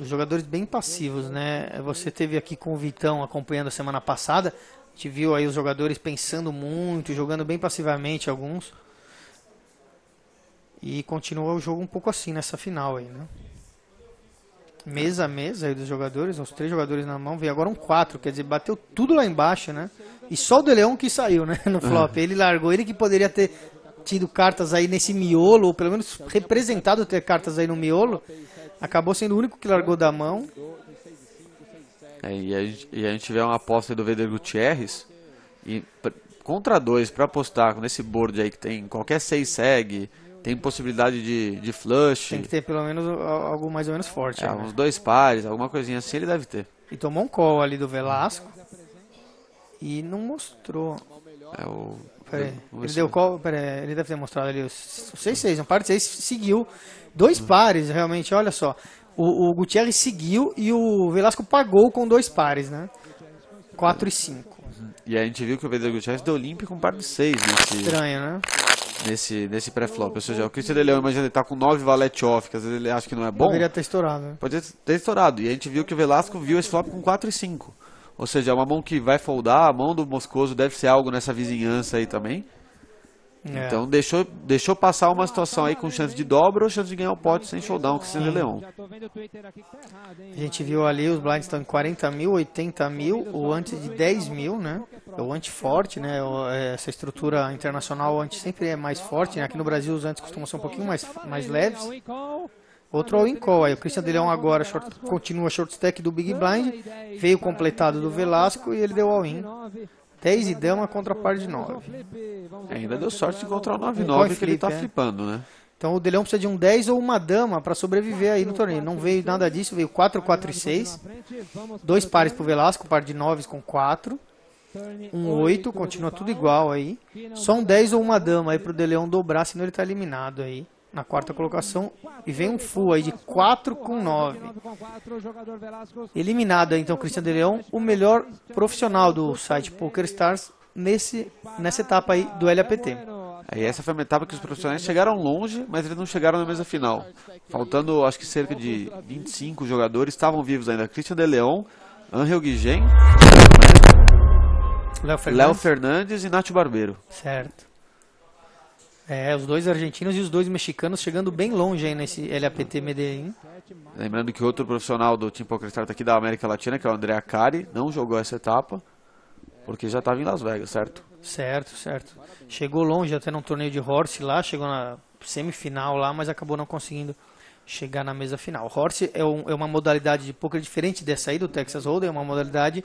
Speaker 1: Os jogadores bem passivos, né? Você teve aqui com o Vitão acompanhando a semana passada. A gente viu aí os jogadores pensando muito, jogando bem passivamente alguns. E continua o jogo um pouco assim nessa final aí, né? Mesa a mesa aí dos jogadores, os 3 jogadores na mão. Veio agora um 4, quer dizer, bateu tudo lá embaixo, né? E só o De Leon que saiu, né? No flop. Ele largou, ele que poderia ter tido cartas aí nesse miolo, ou pelo menos representado ter cartas aí no miolo. Acabou sendo o único que largou da mão.
Speaker 2: E a gente vê uma aposta do Vader Gutierrez. E contra 2, para apostar nesse board aí que tem qualquer 6 seg, tem possibilidade de flush.
Speaker 1: Tem que ter pelo menos algo mais ou menos forte. Né?
Speaker 2: Uns 2 pares, alguma coisinha assim ele deve ter.
Speaker 1: E tomou um call ali do Velasco. E não mostrou. Peraí, ele deu call. Peraí, ele deve ter mostrado ali os 6-6. Um par de 6 seguiu. 2 pares, realmente, olha só. O Gutierrez seguiu e o Velasco pagou com 2 pares, né? 4 e 5.
Speaker 2: E a gente viu que o Vader Gutierrez deu limp com par de 6
Speaker 1: estranho, né?
Speaker 2: Nesse pré-flop. Ou seja, o Christian De Leon, imagina, ele tá com 9 valete off, que às vezes ele acha que não é bom.
Speaker 1: Poderia ter estourado, né?
Speaker 2: Poderia ter estourado. E a gente viu que o Velasco viu esse flop com 4 e 5. Ou seja, é uma mão que vai foldar, a mão do Moscoso deve ser algo nessa vizinhança aí também. Então deixou passar uma situação aí com chance de dobra ou chance de ganhar o pote sem showdown com o Christian De Leon.
Speaker 1: A gente viu ali, os blinds estão em 40 mil, 80 mil, o antes de 10 mil, né? É o anti forte, né? Essa estrutura internacional, o anti sempre é mais forte, né? Aqui no Brasil os antes costumam ser um pouquinho mais leves. Outro all-in call aí, o Christian De Leon agora continua short stack do Big Blind, veio completado do Velasco e ele deu all-in. 10 e dama contra par de 9.
Speaker 2: Ainda deu sorte de encontrar o 9-9 que ele tá flipando, né?
Speaker 1: Então o De Leon precisa de um 10 ou uma dama para sobreviver aí no torneio. Não veio nada disso, veio 4, 4 e 6. 2 pares pro Velasco, par de 9 com 4. Um 8, continua tudo igual aí. Só um 10 ou uma dama aí pro De Leon dobrar, senão ele tá eliminado aí. Na quarta colocação, e vem um full aí de 4 com 9. Eliminado aí, então, Christian De Leon, o melhor profissional do site PokerStars nessa etapa aí do LAPT.
Speaker 2: Aí essa foi uma etapa que os profissionais chegaram longe, mas eles não chegaram na mesa final. Faltando, acho que cerca de 25 jogadores, estavam vivos ainda. Christian de Leon, Angel Guillen, Léo Fernandes e Nacho Barbeiro.
Speaker 1: Certo. Os dois argentinos e os dois mexicanos chegando bem longe aí nesse LAPT Medellín.
Speaker 2: Lembrando que outro profissional do Team PokerStars aqui da América Latina, que é o André Acari, não jogou essa etapa, porque já estava em Las Vegas, certo?
Speaker 1: Certo. Chegou longe até num torneio de Horse lá, chegou na semifinal lá, mas acabou não conseguindo chegar na mesa final. Horse é uma modalidade de poker diferente dessa aí do Texas Hold'em, é uma modalidade,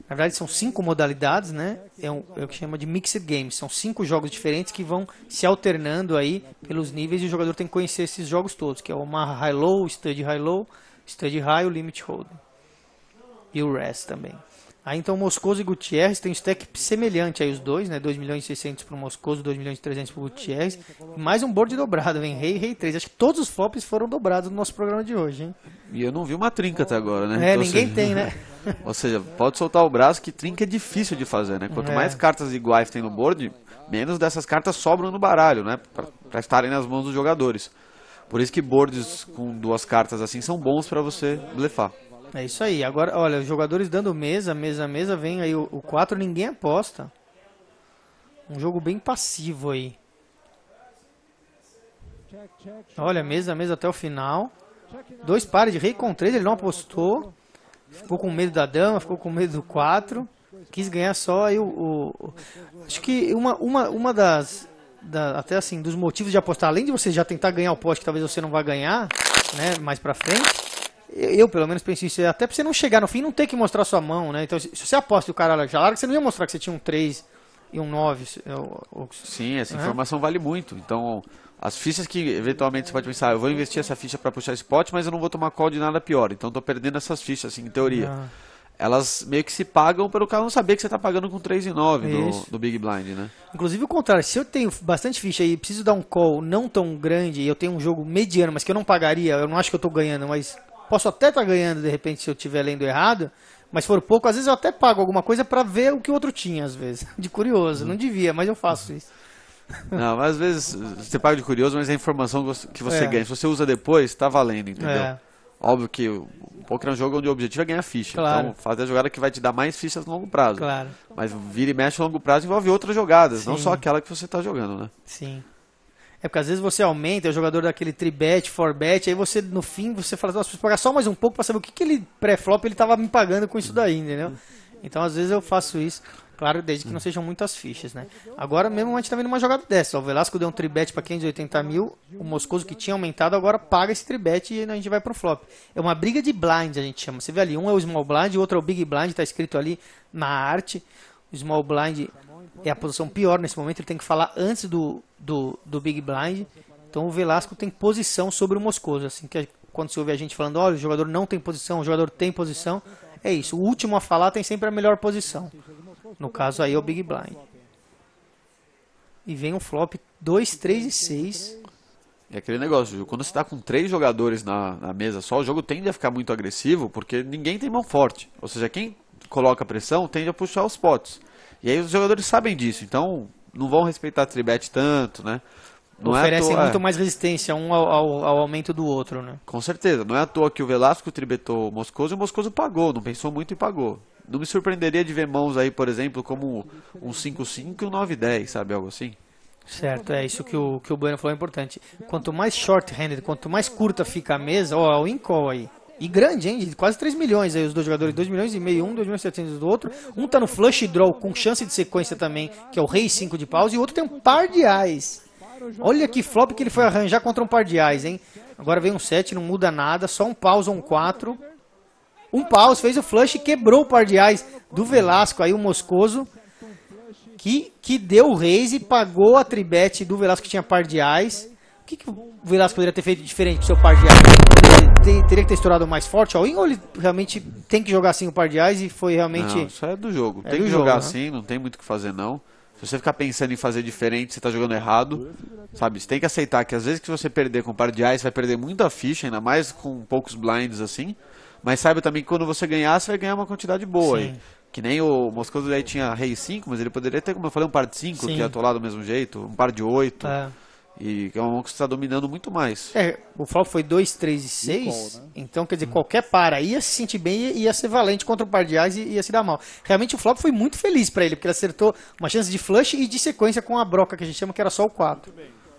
Speaker 1: na verdade são 5 modalidades, né? É o que chama de Mixed Games, são 5 jogos diferentes que vão se alternando aí pelos níveis e o jogador tem que conhecer esses jogos todos, que é o Omaha High-Low, Stud High-Low, Stud High, o Limit Hold'em e o Rest também. Aí então Moscoso e Gutierrez tem um stack semelhante aí os dois, né? 2.600.000 para o Moscoso, 2.300.000 para o Gutierrez. E mais um board dobrado, vem Rei 3. Acho que todos os flops foram dobrados no nosso programa de hoje, hein?
Speaker 2: E eu não vi uma trinca até agora, né?
Speaker 1: Ninguém tem, né?
Speaker 2: Ou seja, pode soltar o braço que trinca é difícil de fazer, né? Quanto mais cartas iguais tem no board, menos dessas cartas sobram no baralho, né? Para estarem nas mãos dos jogadores. Por isso que boards com 2 cartas assim são bons para você blefar.
Speaker 1: É isso aí. Agora, olha, os jogadores dando mesa, vem aí o 4, ninguém aposta. Um jogo bem passivo aí. Olha, mesa até o final. 2 pares de rei com 3, ele não apostou. Ficou com medo da dama, ficou com medo do 4. Quis ganhar só aí acho que uma das... até assim, dos motivos de apostar, além de você já tentar ganhar o pote que talvez você não vá ganhar, né, mais pra frente... Eu, pelo menos, penso isso. Até pra você não chegar no fim e não ter que mostrar sua mão, né? Então, se você aposta e o cara já larga, você não ia mostrar que você tinha um 3 e um 9.
Speaker 2: Sim, essa informação vale muito. Então, as fichas que, eventualmente, você pode pensar, eu vou investir essa ficha pra puxar esse pote, mas eu não vou tomar call de nada pior. Então, tô perdendo essas fichas, assim, em teoria. Elas meio que se pagam pelo cara não saber que você tá pagando com 3 e 9 no Big Blind, né?
Speaker 1: Inclusive, o contrário. Se eu tenho bastante ficha e preciso dar um call não tão grande e eu tenho um jogo mediano, mas que eu não pagaria, eu não acho que eu tô ganhando, mas... Posso até estar ganhando, de repente, se eu estiver lendo errado, mas for pouco, às vezes eu até pago alguma coisa para ver o que o outro tinha, às vezes. De curioso, não devia, mas eu faço isso.
Speaker 2: Não, mas às vezes você paga de curioso, mas a informação que você ganha, se você usa depois, está valendo, entendeu? Óbvio que o poker é um jogo onde o objetivo é ganhar ficha. Claro. Então, fazer a jogada que vai te dar mais fichas no longo prazo.
Speaker 1: Claro.
Speaker 2: Mas vira e mexe no longo prazo envolve outras jogadas, não só aquela que você está jogando, né?
Speaker 1: Sim. É porque às vezes você aumenta, é o jogador daquele 3-bet, 4-bet, aí você, no fim, você fala, nossa, preciso pagar só mais um pouco para saber o que ele pré-flop ele estava me pagando com isso daí, entendeu? Então, às vezes eu faço isso, claro, desde que não sejam muitas fichas, né? Agora mesmo a gente tá vendo uma jogada dessa, o Velasco deu um 3-bet para 580.000, o Moscoso que tinha aumentado agora paga esse 3-bet e a gente vai pro flop. É uma briga de blind, a gente chama. Você vê ali, um é o small blind, o outro é o big blind, tá escrito ali na arte. O small blind é a posição pior nesse momento, ele tem que falar antes do Big Blind. Então o Velasco tem posição sobre o Moscoso. Assim, que quando você ouve a gente falando, olha, o jogador não tem posição, o jogador tem posição, é isso. O último a falar tem sempre a melhor posição. No caso aí é o Big Blind. E vem um flop 2, 3 e 6.
Speaker 2: É aquele negócio, quando você está com 3 jogadores na mesa só, o jogo tende a ficar muito agressivo, porque ninguém tem mão forte. Ou seja, quem coloca pressão tende a puxar os potes. E aí os jogadores sabem disso, então não vão respeitar a 3-bet tanto, né? Não
Speaker 1: oferecem muito mais resistência um ao aumento do outro, né?
Speaker 2: Com certeza, não é à toa que o Velasco tribetou o Moscoso e o Moscoso pagou, não pensou muito e pagou. Não me surpreenderia de ver mãos aí, por exemplo, como um 5-5 e um 9-10, sabe, algo assim?
Speaker 1: Certo, é isso que o Bueno falou, é importante. Quanto mais short-handed, quanto mais curta fica a mesa, ó, o in-call aí. E grande, hein? De quase 3 milhões aí, os dois jogadores, 2 milhões e meio, 2.700.000 do outro. Um tá no flush draw com chance de sequência também, que é o rei 5 de paus, e o outro tem um par de ais. Olha que flop que ele foi arranjar contra um par de ais, hein? Agora vem um 7, não muda nada, só um paus ou um 4. Um paus, fez o flush e quebrou o par de ais do Velasco, aí o Moscoso, que deu o raise e pagou a tribet do Velasco que tinha par de ais. O que o Velasco poderia ter feito diferente pro seu par de ais? Teria que ter estourado mais forte all-in, ou ele realmente tem que jogar assim o par de ais e foi realmente...
Speaker 2: Não, isso é do jogo. Tem que jogar assim, não tem muito o que fazer não. Se você ficar pensando em fazer diferente, você está jogando errado, sabe? Você tem que aceitar que às vezes que você perder com par de ais, você vai perder muita ficha, ainda mais com poucos blinds assim. Mas saiba também que quando você ganhar, você vai ganhar uma quantidade boa aí. Que nem o Moscoso aí tinha rei 5, mas ele poderia ter, como eu falei, um par de 5, que ia atolar do mesmo jeito, um par de 8. E que é uma mão que está dominando muito mais.
Speaker 1: O flop foi 2, 3 e 6, né? Então quer dizer, qualquer par aí ia se sentir bem e ia ser valente contra o par de ás e ia se dar mal. Realmente o flop foi muito feliz para ele, porque ele acertou uma chance de flush e de sequência com a broca que a gente chama, que era só o 4.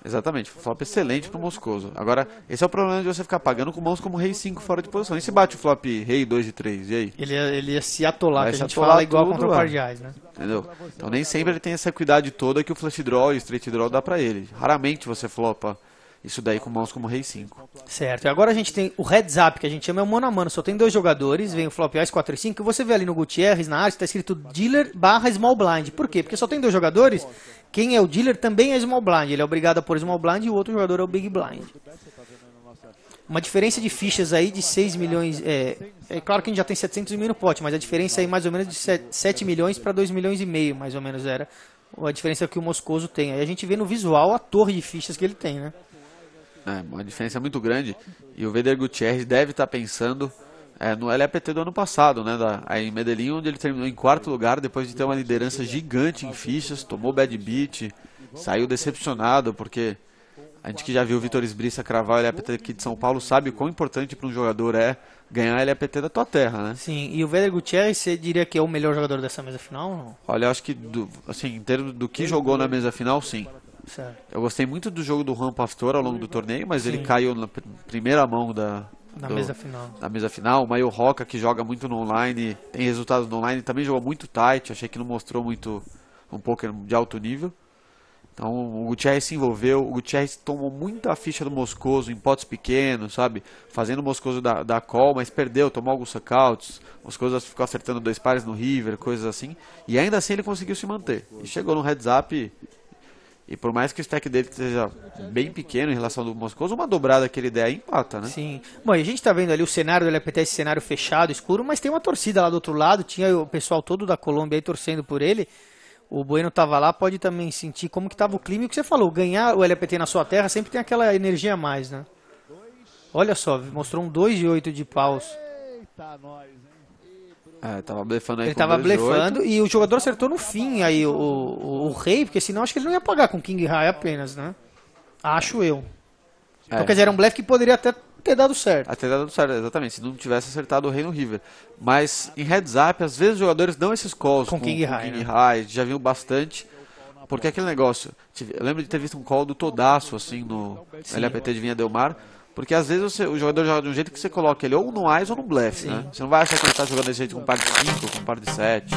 Speaker 2: Exatamente, flop excelente pro Moscoso. Agora, esse é o problema de você ficar pagando com mãos como rei 5 fora de posição. E se bate o flop rei 2 e 3, e aí?
Speaker 1: Ele ia se atolar, que a gente fala igual contra o par de ás, né?
Speaker 2: Entendeu? Então nem sempre ele tem essa equidade toda que o flush draw e o straight draw dá pra ele. Raramente você flopa isso daí com mãos como rei 5.
Speaker 1: Certo, e agora a gente tem o heads up, que a gente chama é o mano a mano. Só tem 2 jogadores, vem o flop ás 4 e 5, e você vê ali no Gutierrez, na arte, está escrito dealer / small blind. Por quê? Porque só tem 2 jogadores. Quem é o dealer também é small blind, ele é obrigado a pôr small blind e o outro jogador é o big blind. Uma diferença de fichas aí de 6 milhões, é claro que a gente já tem 700 mil no pote, mas a diferença aí mais ou menos de 7 milhões para 2 milhões e meio, mais ou menos era a diferença que o Moscoso tem. Aí a gente vê no visual a torre de fichas que ele tem, né?
Speaker 2: Uma diferença muito grande, e o Veder Gutierrez deve estar pensando no LAPT do ano passado, né, aí em Medellín, onde ele terminou em 4º lugar, depois de ter uma liderança gigante em fichas, tomou bad beat, saiu decepcionado, porque a gente que já viu o Vitor Esbriça cravar o LAPT aqui de São Paulo sabe o quão importante para um jogador é ganhar o LAPT da tua terra, né?
Speaker 1: Sim, e o Veder Gutierrez, você diria que é o melhor jogador dessa mesa final? Não?
Speaker 2: Olha, eu acho que, assim, em termos do que jogou na mesa final, sim.
Speaker 1: Certo.
Speaker 2: Eu gostei muito do jogo do Juan Pastor ao longo do torneio, mas ele caiu na primeira mão
Speaker 1: na mesa final.
Speaker 2: Na mesa final. O Maio Roca, que joga muito no online, tem resultados no online, também jogou muito tight. Achei que não mostrou muito um poker de alto nível. Então o Gutierrez se envolveu. O Gutierrez tomou muita ficha do Moscoso em potes pequenos, sabe? Fazendo o Moscoso da call, mas perdeu, tomou alguns suckouts. O Moscoso ficou acertando 2 pares no river, coisas assim. E ainda assim ele conseguiu se manter. E chegou no heads up. E por mais que o stack dele seja bem pequeno em relação ao do Moscoso, uma dobrada que ele der empata, né?
Speaker 1: Sim. Bom, e a gente tá vendo ali o cenário do LPT, esse cenário fechado, escuro, mas tem uma torcida lá do outro lado, tinha o pessoal todo da Colômbia aí torcendo por ele. O Bueno tava lá, pode também sentir como que tava o clima. E o que você falou, ganhar o LPT na sua terra sempre tem aquela energia a mais, né? Olha só, mostrou um 2 e 8 de paus.
Speaker 2: Tava blefando aí.
Speaker 1: Ele tava blefando e o jogador acertou no fim aí o rei, porque senão acho que ele não ia pagar com King High apenas, né? Acho eu. Então quer dizer, era um blefe que poderia até ter dado certo.
Speaker 2: Até ter dado certo, exatamente, se não tivesse acertado o rei no river. Mas em heads up, às vezes os jogadores dão esses calls
Speaker 1: com King High,
Speaker 2: King High, já viu bastante. Porque aquele negócio, eu lembro de ter visto um call do Todaço assim no LAPT de Vinha Del Mar. Porque às vezes o jogador joga de um jeito que você coloca ele ou no AIS ou no blefe, né? Você não vai achar que ele está jogando desse jeito com par de 5, com par de 7.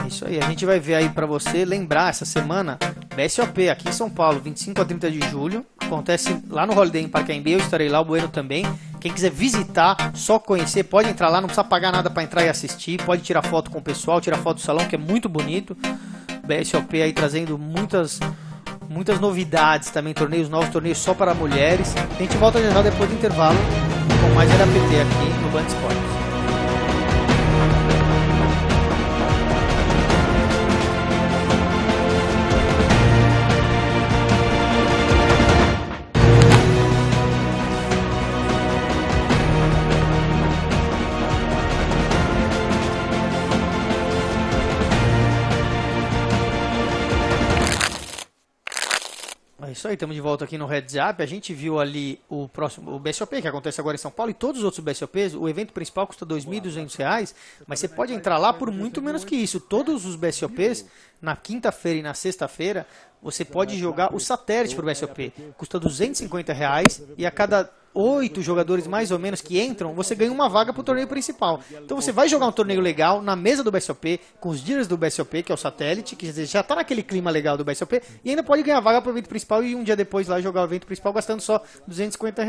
Speaker 1: Isso aí, a gente vai ver aí pra você lembrar essa semana BSOP aqui em São Paulo, 25 a 30 de julho. Acontece lá no Holiday Inn Parque, eu estarei lá, o Bueno também. Quem quiser visitar, só conhecer, pode entrar lá, não precisa pagar nada para entrar e assistir. Pode tirar foto com o pessoal, tirar foto do salão, que é muito bonito. BSOP aí trazendo muitas novidades também, torneios novos, torneios só para mulheres. A gente volta já depois do intervalo com mais LAPT aqui no Band Esportes. É isso aí, estamos de volta aqui no Heads Up. A gente viu ali o BSOP, que acontece agora em São Paulo, e todos os outros BSOPs. O evento principal custa R$ 2.200, mas você pode entrar lá por muito menos que isso. Todos os BSOPs, na quinta-feira e na sexta-feira, você pode jogar o satélite para o BSOP. Custa R$ 250 e a cada 8 jogadores mais ou menos que entram, você ganha uma vaga para o torneio principal. Então você vai jogar um torneio legal na mesa do BSOP, com os dealers do BSOP, que é o satélite, que já está naquele clima legal do BSOP, e ainda pode ganhar vaga para o evento principal e um dia depois lá jogar o evento principal gastando só R$ 250.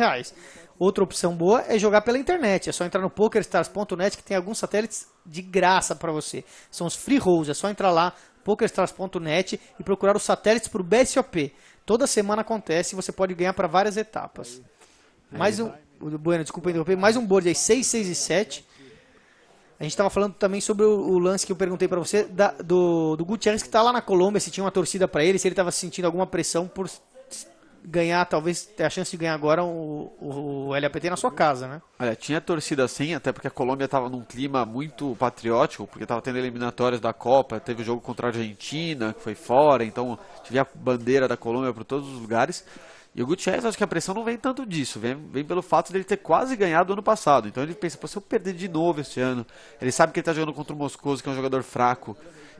Speaker 1: Outra opção boa é jogar pela internet. É só entrar no PokerStars.net que tem alguns satélites de graça para você. São os free rolls, é só entrar lá, PokerStars.net, e procurar os satélites para o BSOP. Toda semana acontece e você pode ganhar para várias etapas. Mais um, Bueno, desculpa interromper, mais um board aí, 6, 6 e 7. A gente estava falando também sobre o lance que eu perguntei para você, do Gutierrez, que está lá na Colômbia, se tinha uma torcida para ele, se ele estava sentindo alguma pressão por ganhar, talvez ter a chance de ganhar agora o LAPT na sua casa, né?
Speaker 2: Olha, tinha torcida assim, até porque a Colômbia estava num clima muito patriótico, porque estava tendo eliminatórias da Copa, teve o jogo contra a Argentina, que foi fora, então tive a bandeira da Colômbia por todos os lugares. E o Gutiérrez, acho que a pressão não vem tanto disso, vem pelo fato dele ter quase ganhado ano passado. Então ele pensa, pô, se eu perder de novo este ano, ele sabe que ele está jogando contra o Moscoso, que é um jogador fraco.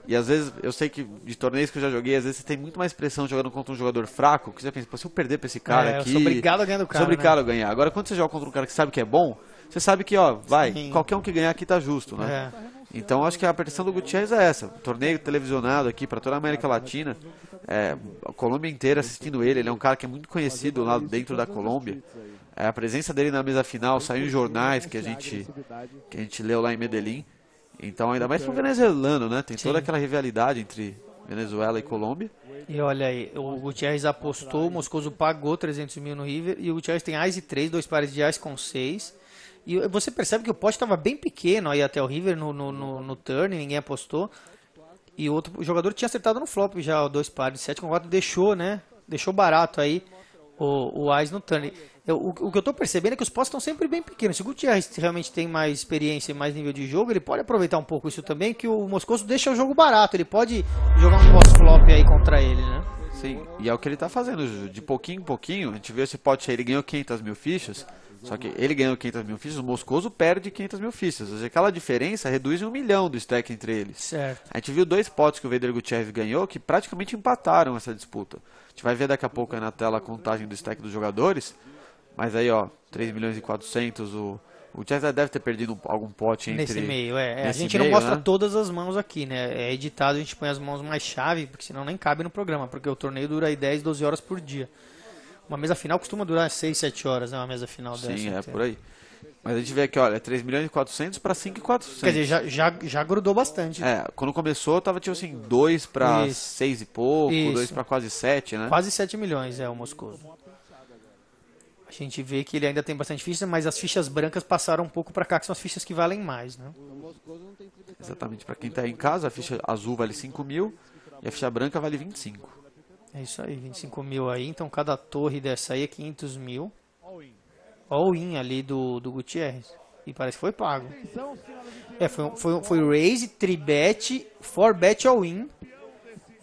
Speaker 2: E às vezes, eu sei que de torneios que eu já joguei, às vezes você tem muito mais pressão jogando contra um jogador fraco, que você pensa, pô, se eu perder pra esse cara aqui...
Speaker 1: Eu sou obrigado a ganhar do cara,
Speaker 2: sou obrigado a ganhar. Agora, quando você joga contra um cara que sabe que é bom, você sabe que, ó,
Speaker 1: Sim.
Speaker 2: qualquer um que ganhar aqui tá justo, né? Então, acho que a pressão do Gutiérrez é essa. Torneio televisionado aqui para toda a América Latina, a Colômbia inteira assistindo ele é um cara que é muito conhecido lá dentro da Colômbia. A presença dele na mesa final saiu em jornais que a gente leu lá em Medellín. Então, ainda mais pro venezuelano, né? Tem toda aquela rivalidade entre Venezuela e Colômbia.
Speaker 1: E olha aí, o Gutiérrez apostou, o Moscoso pagou 300 mil no River, e o Gutiérrez tem Ás e 3, 2 pares de Ás com 6. E você percebe que o pote estava bem pequeno aí até o River no turn, ninguém apostou. E o jogador tinha acertado no flop já, 2 pares de 7 com 4, deixou, né? Deixou barato aí o Ás no turn. O que eu estou percebendo é que os potes estão sempre bem pequenos. Se o Gutiérrez realmente tem mais experiência e mais nível de jogo, ele pode aproveitar um pouco isso também, que o Moscoso deixa o jogo barato. Ele pode jogar um pós-flop aí contra ele, né?
Speaker 2: Sim, e é o que ele está fazendo, de pouquinho em pouquinho. A gente viu esse pote aí, ele ganhou 500 mil fichas, só que ele ganhou 500 mil fichas, o Moscoso perde 500 mil fichas. Ou seja, aquela diferença reduz em 1 milhão do stack entre eles.
Speaker 1: Certo.
Speaker 2: A gente viu 2 potes que o Vader Gutiérrez ganhou que praticamente empataram essa disputa. A gente vai ver daqui a pouco aí na tela a contagem do stack dos jogadores. Mas aí, ó, 3 milhões e 400, o Gutiérrez deve ter perdido algum pote entre...
Speaker 1: Nesse meio,
Speaker 2: nesse
Speaker 1: a gente
Speaker 2: meio,
Speaker 1: não mostra
Speaker 2: né?
Speaker 1: todas as mãos aqui, né? É editado, a gente põe as mãos mais chave, porque senão nem cabe no programa, porque o torneio dura aí 10, 12 horas por dia. Uma mesa final costuma durar 6, 7 horas, né? Uma mesa final dessa.
Speaker 2: Sim, por aí. Mas a gente vê aqui, olha, 3 milhões e 400 para 5.400.
Speaker 1: Quer dizer, já grudou bastante.
Speaker 2: Quando começou, tava tipo assim, 2 para
Speaker 1: Isso.
Speaker 2: 6 e pouco,
Speaker 1: Isso.
Speaker 2: 2 para quase 7, né?
Speaker 1: Quase 7 milhões o Moscoso. A gente vê que ele ainda tem bastante fichas, mas as fichas brancas passaram um pouco para cá, que são as fichas que valem mais, né?
Speaker 2: Exatamente, para quem tá aí em casa, a ficha azul vale 5 mil e a ficha branca vale 25.
Speaker 1: É isso aí, 25 mil aí, então cada torre dessa aí é 500 mil. All-in ali do Gutiérrez. E parece que foi pago. Foi raise, 3-bet, 4-bet all-in.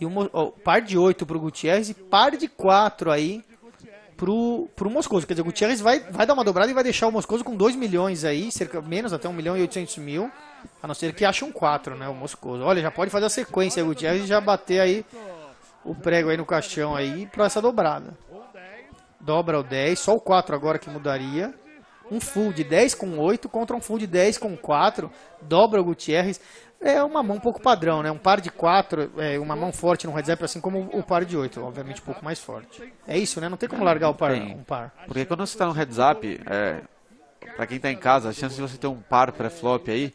Speaker 1: E par de 8 pro Gutiérrez e par de 4 aí pro Moscoso. Quer dizer, o Gutiérrez vai dar uma dobrada e vai deixar o Moscoso com 2 milhões aí, cerca menos, até 1 milhão e 800 mil. A não ser que ache um 4, né, o Moscoso. Olha, já pode fazer a sequência aí, o Gutiérrez, e já bater aí o prego aí no caixão aí pra essa dobrada. Dobra o 10, só o 4 agora que mudaria. Um full de 10 com 8 contra um full de 10 com 4. Dobra o Gutiérrez. É uma mão um pouco padrão, né? Um par de 4, uma mão forte no heads up, assim como o par de 8, obviamente um pouco mais forte. É isso, né? Não tem como largar um par.
Speaker 2: Porque quando você tá no heads up, pra quem tá em casa, a chance de você ter um par pré-flop aí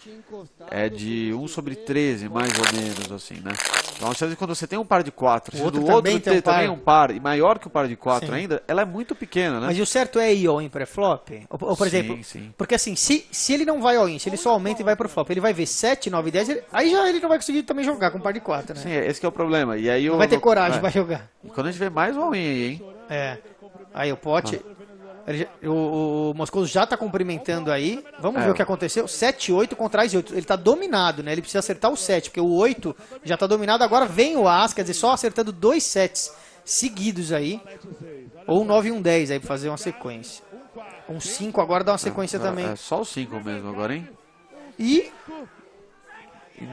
Speaker 2: é de 1 sobre 13, mais ou menos, assim, né? Então a chance de quando você tem um par de 4, se o outro ter também um par, e maior que o par de 4 ainda, ela é muito pequena, né?
Speaker 1: Mas e o certo é ir all-in pré-flop? Ou por exemplo, porque assim, se ele não vai all-in, se ele só aumenta e vai pro flop, ele vai ver 7, 9, 10, aí já ele não vai conseguir também jogar com um par de 4, né?
Speaker 2: Sim, esse que é o problema. E aí
Speaker 1: não vai ter coragem pra jogar.
Speaker 2: E quando a gente vê mais all-in aí, hein?
Speaker 1: Aí o pote... O Moscoso já está cumprimentando aí. Vamos ver o que aconteceu. 7, 8 contra As 8. Ele está dominado, né? Ele precisa acertar o 7, porque o 8 já está dominado. Agora vem o As, quer dizer, só acertando 2 sets seguidos aí. Ou um 9 e um 10 aí para fazer uma sequência. Um 5 agora dá uma sequência também.
Speaker 2: É só o 5 mesmo agora, hein?
Speaker 1: E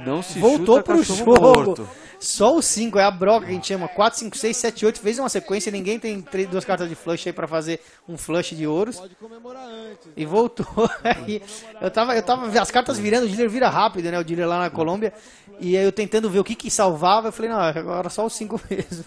Speaker 2: não se
Speaker 1: voltou pro jogo.
Speaker 2: Morto.
Speaker 1: Só o 5 é a broca que a gente chama. 4, 5, 6, 7, 8. Fez uma sequência. Ninguém tem 2 cartas de flush aí pra fazer um flush de ouros. E voltou. eu tava as cartas virando. O dealer vira rápido, né? O dealer lá na Colômbia. E aí eu tentando ver o que salvava. Eu falei, não, agora só o 5 mesmo.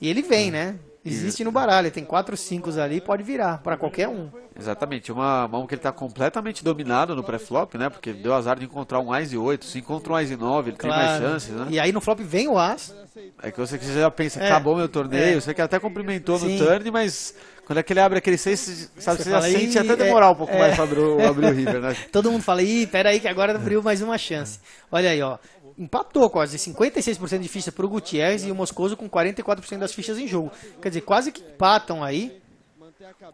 Speaker 1: E ele vem, né? Existe no baralho, tem 4 5 ali, pode virar para qualquer um.
Speaker 2: Exatamente, uma mão que ele está completamente dominado no pré-flop, né? Porque deu azar de encontrar um As e 8, se encontra um As e 9, ele tem mais chances, né?
Speaker 1: E aí no flop vem o As.
Speaker 2: É que você já pensa, acabou meu torneio, você que até cumprimentou no turn, mas quando é que ele abre aquele 6, sabe, você já sente até demorar um pouco mais para abrir o River, né?
Speaker 1: Todo mundo fala, ih, peraí que agora abriu mais uma chance. Olha aí, ó. empatou quase, 56% de fichas para o Gutierrez e o Moscoso com 44% das fichas em jogo. Quer dizer, quase que empatam aí.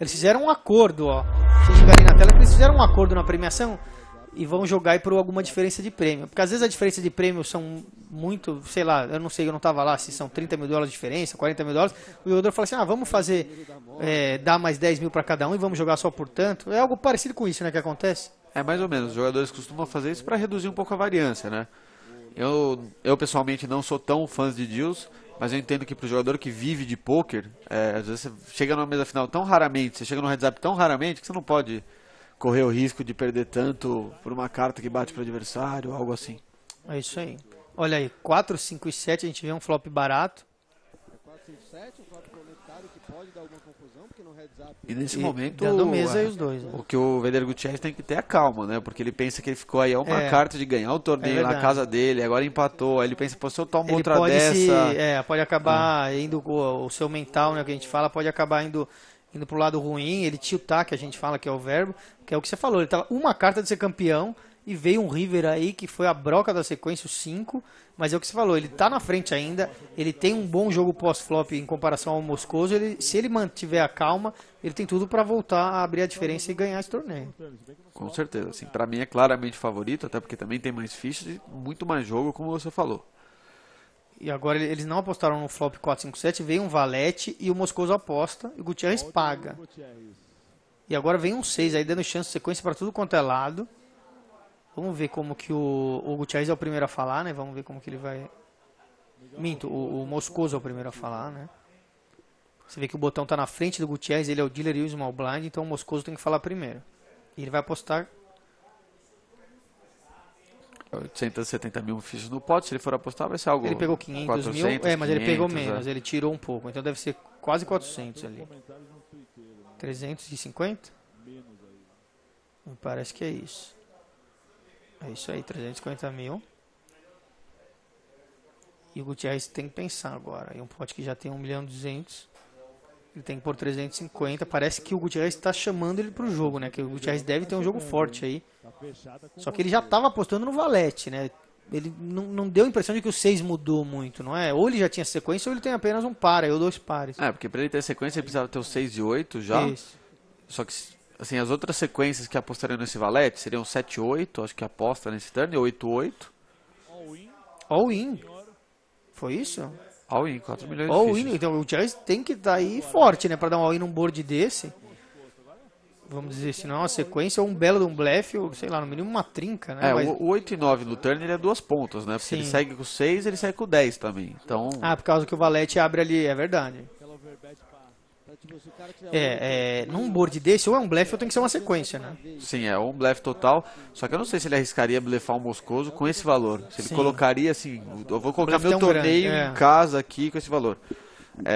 Speaker 1: Eles fizeram um acordo, ó. Vocês jogarem na tela que eles fizeram um acordo na premiação e vão jogar aí por alguma diferença de prêmio. Porque às vezes a diferença de prêmio são muito, sei lá, eu não sei, eu não tava lá, se são 30 mil dólares de diferença, 40 mil dólares. O jogador fala assim, vamos fazer, dar mais 10 mil para cada um e vamos jogar só por tanto. É algo parecido com isso, né, que acontece?
Speaker 2: É mais ou menos, os jogadores costumam fazer isso para reduzir um pouco a variância, né? Eu pessoalmente não sou tão fã de deals, mas eu entendo que para o jogador que vive de poker, às vezes você chega numa mesa final tão raramente, você chega no heads up tão raramente que você não pode correr o risco de perder tanto por uma carta que bate para o adversário, algo assim.
Speaker 1: É isso aí. Olha aí, 4, 5 e 7, a gente vê um flop barato.
Speaker 3: 4, 5, 7, um flop conectado que pode dar alguma confusão, porque no heads up...
Speaker 2: E nesse momento,
Speaker 1: dando mesa aí os dois, né?
Speaker 2: o que o Vander Gutierrez tem que ter é calma, né? Porque ele pensa que ele ficou aí a uma carta de ganhar o torneio na casa dele, agora empatou, aí ele pensa, pô, se eu tomo outra
Speaker 1: pode
Speaker 2: dessa...
Speaker 1: pode acabar indo, o seu mental, né, que a gente fala, pode acabar indo pro lado ruim, ele tiltar, que a gente fala que é o verbo, que é o que você falou, ele tava uma carta de ser campeão e veio um River aí que foi a broca da sequência, o 5, mas é o que você falou, ele tá na frente ainda, ele tem um bom jogo pós-flop em comparação ao Moscoso, se ele mantiver a calma, ele tem tudo para voltar a abrir a diferença e ganhar esse torneio.
Speaker 2: Com certeza, assim, para mim é claramente favorito, até porque também tem mais fichas e muito mais jogo, como você falou.
Speaker 1: E agora eles não apostaram no flop 4, 5, 7, veio um valete e o Moscoso aposta e o Gutierrez paga. E agora vem um 6 aí dando chance de sequência para tudo quanto é lado. Vamos ver como que o Gutierrez é o primeiro a falar, né? Vamos ver como que ele vai... Minto, o Moscoso é o primeiro a falar, né? Você vê que o botão tá na frente do Gutierrez, ele é o dealer e o small blind, então o Moscoso tem que falar primeiro. E ele vai apostar...
Speaker 2: 870 mil fichas no pote, se ele for apostar vai ser algo...
Speaker 1: Ele pegou 500
Speaker 2: 400,
Speaker 1: mil, mas
Speaker 2: 500,
Speaker 1: ele pegou menos, ele tirou um pouco, então deve ser quase 400 ali. 350? Me parece que é isso. É isso aí, 350 mil. E o Gutierrez tem que pensar agora. E um pote que já tem 1 milhão e 200. Ele tem que pôr 350. Parece que o Gutierrez está chamando ele para o jogo, né? Que o Gutierrez deve ter um jogo forte aí. Só que ele já estava apostando no valete, né? Ele não deu a impressão de que o 6 mudou muito, não é? Ou ele já tinha sequência ou ele tem apenas um par, ou 2 pares.
Speaker 2: Porque para ele ter sequência ele precisava ter o 6 e 8 já. Isso. Só que assim, as outras sequências que apostariam nesse valete seriam 7 e 8, acho que aposta nesse turno, e 8 e 8.
Speaker 1: All-in. Foi isso?
Speaker 2: All-in, 4 milhões de
Speaker 1: all-in,
Speaker 2: fichas.
Speaker 1: então o Gutierrez tem que estar aí forte, né? Para dar um all-in num board desse. Vamos dizer, se não é uma sequência ou um belo de um blefe, ou sei lá, no mínimo uma trinca, né?
Speaker 2: O 8 e 9 no turn ele é 2 pontos, né? Porque
Speaker 1: Sim.
Speaker 2: ele segue com o 6, ele segue com o 10 também. Então...
Speaker 1: por causa que o valete abre ali, é verdade. Num board desse, ou é um blefe ou tem que ser uma sequência, né?
Speaker 2: Sim, é um blefe total. Só que eu não sei se ele arriscaria blefar um Moscoso com esse valor. Se ele colocaria assim, eu vou colocar meu torneio em casa aqui com esse valor.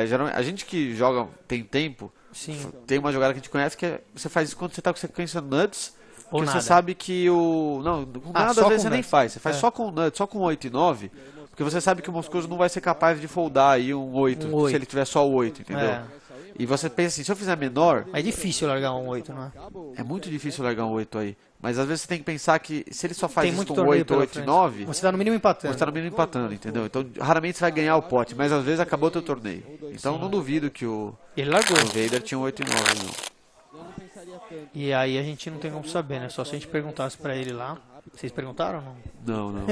Speaker 2: Geralmente, a gente que joga tem tempo, tem uma jogada que a gente conhece que você faz isso quando você está com sequência nuts, porque você sabe que o... Não, com nada às vezes você nem faz. Você faz só com nuts, só com 8 e 9, porque você sabe que o Moscoso não vai ser capaz de foldar aí um 8, se ele tiver só o 8, entendeu? E você pensa assim, se eu fizer menor...
Speaker 1: É difícil largar um 8, não é?
Speaker 2: É muito difícil largar um 8 aí. Mas às vezes você tem que pensar que se ele só faz isso com 8, 8 e 9...
Speaker 1: Você está no mínimo empatando.
Speaker 2: Você está no mínimo empatando, entendeu? Então raramente você vai ganhar o pote, mas às vezes acabou o teu torneio. Então não duvido que
Speaker 1: ele largou.
Speaker 2: O Vader tinha um 8 e 9, não.
Speaker 1: E aí a gente não tem como saber, né? Só se a gente perguntasse pra ele lá. Vocês perguntaram ou
Speaker 2: não? Não.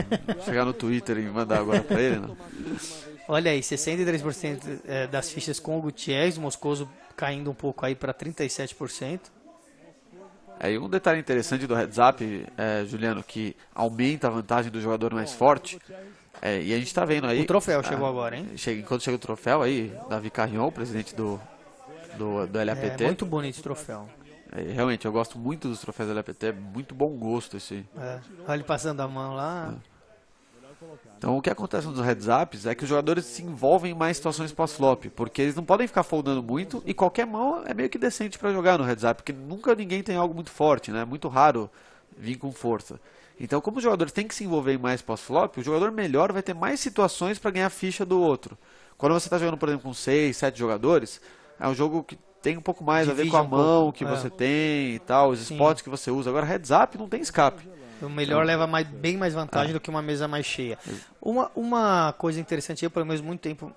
Speaker 2: Chegar no Twitter e mandar agora pra ele, não.
Speaker 1: Olha aí, 63% das fichas com o Gutierrez, o Moscoso caindo um pouco aí para 37%.
Speaker 2: Aí um detalhe interessante do heads up, Juliano, que aumenta a vantagem do jogador mais forte, e a gente tá vendo aí...
Speaker 1: O troféu chegou agora, hein?
Speaker 2: Enquanto chega o troféu aí, Davi Carrion, presidente do LAPT.
Speaker 1: É muito bonito esse troféu.
Speaker 2: Realmente, eu gosto muito dos troféus do LAPT, é muito bom gosto esse.
Speaker 1: Olha ele passando a mão lá.
Speaker 2: Então o que acontece nos heads ups é que os jogadores se envolvem em mais situações pós-flop, porque eles não podem ficar foldando muito e qualquer mão é meio que decente para jogar no heads up, porque nunca ninguém tem algo muito forte, né? É muito raro vir com força. Então como os jogadores têm que se envolver em mais pós-flop, o jogador melhor vai ter mais situações para ganhar ficha do outro. Quando você está jogando, por exemplo, com 6, 7 jogadores, é um jogo que tem um pouco mais a ver com a mão que você tem e tal, os spots que você usa. Agora heads up não tem escape.
Speaker 1: O melhor leva bem mais vantagem do que uma mesa mais cheia. Uma coisa interessante, eu pelo menos muito tempo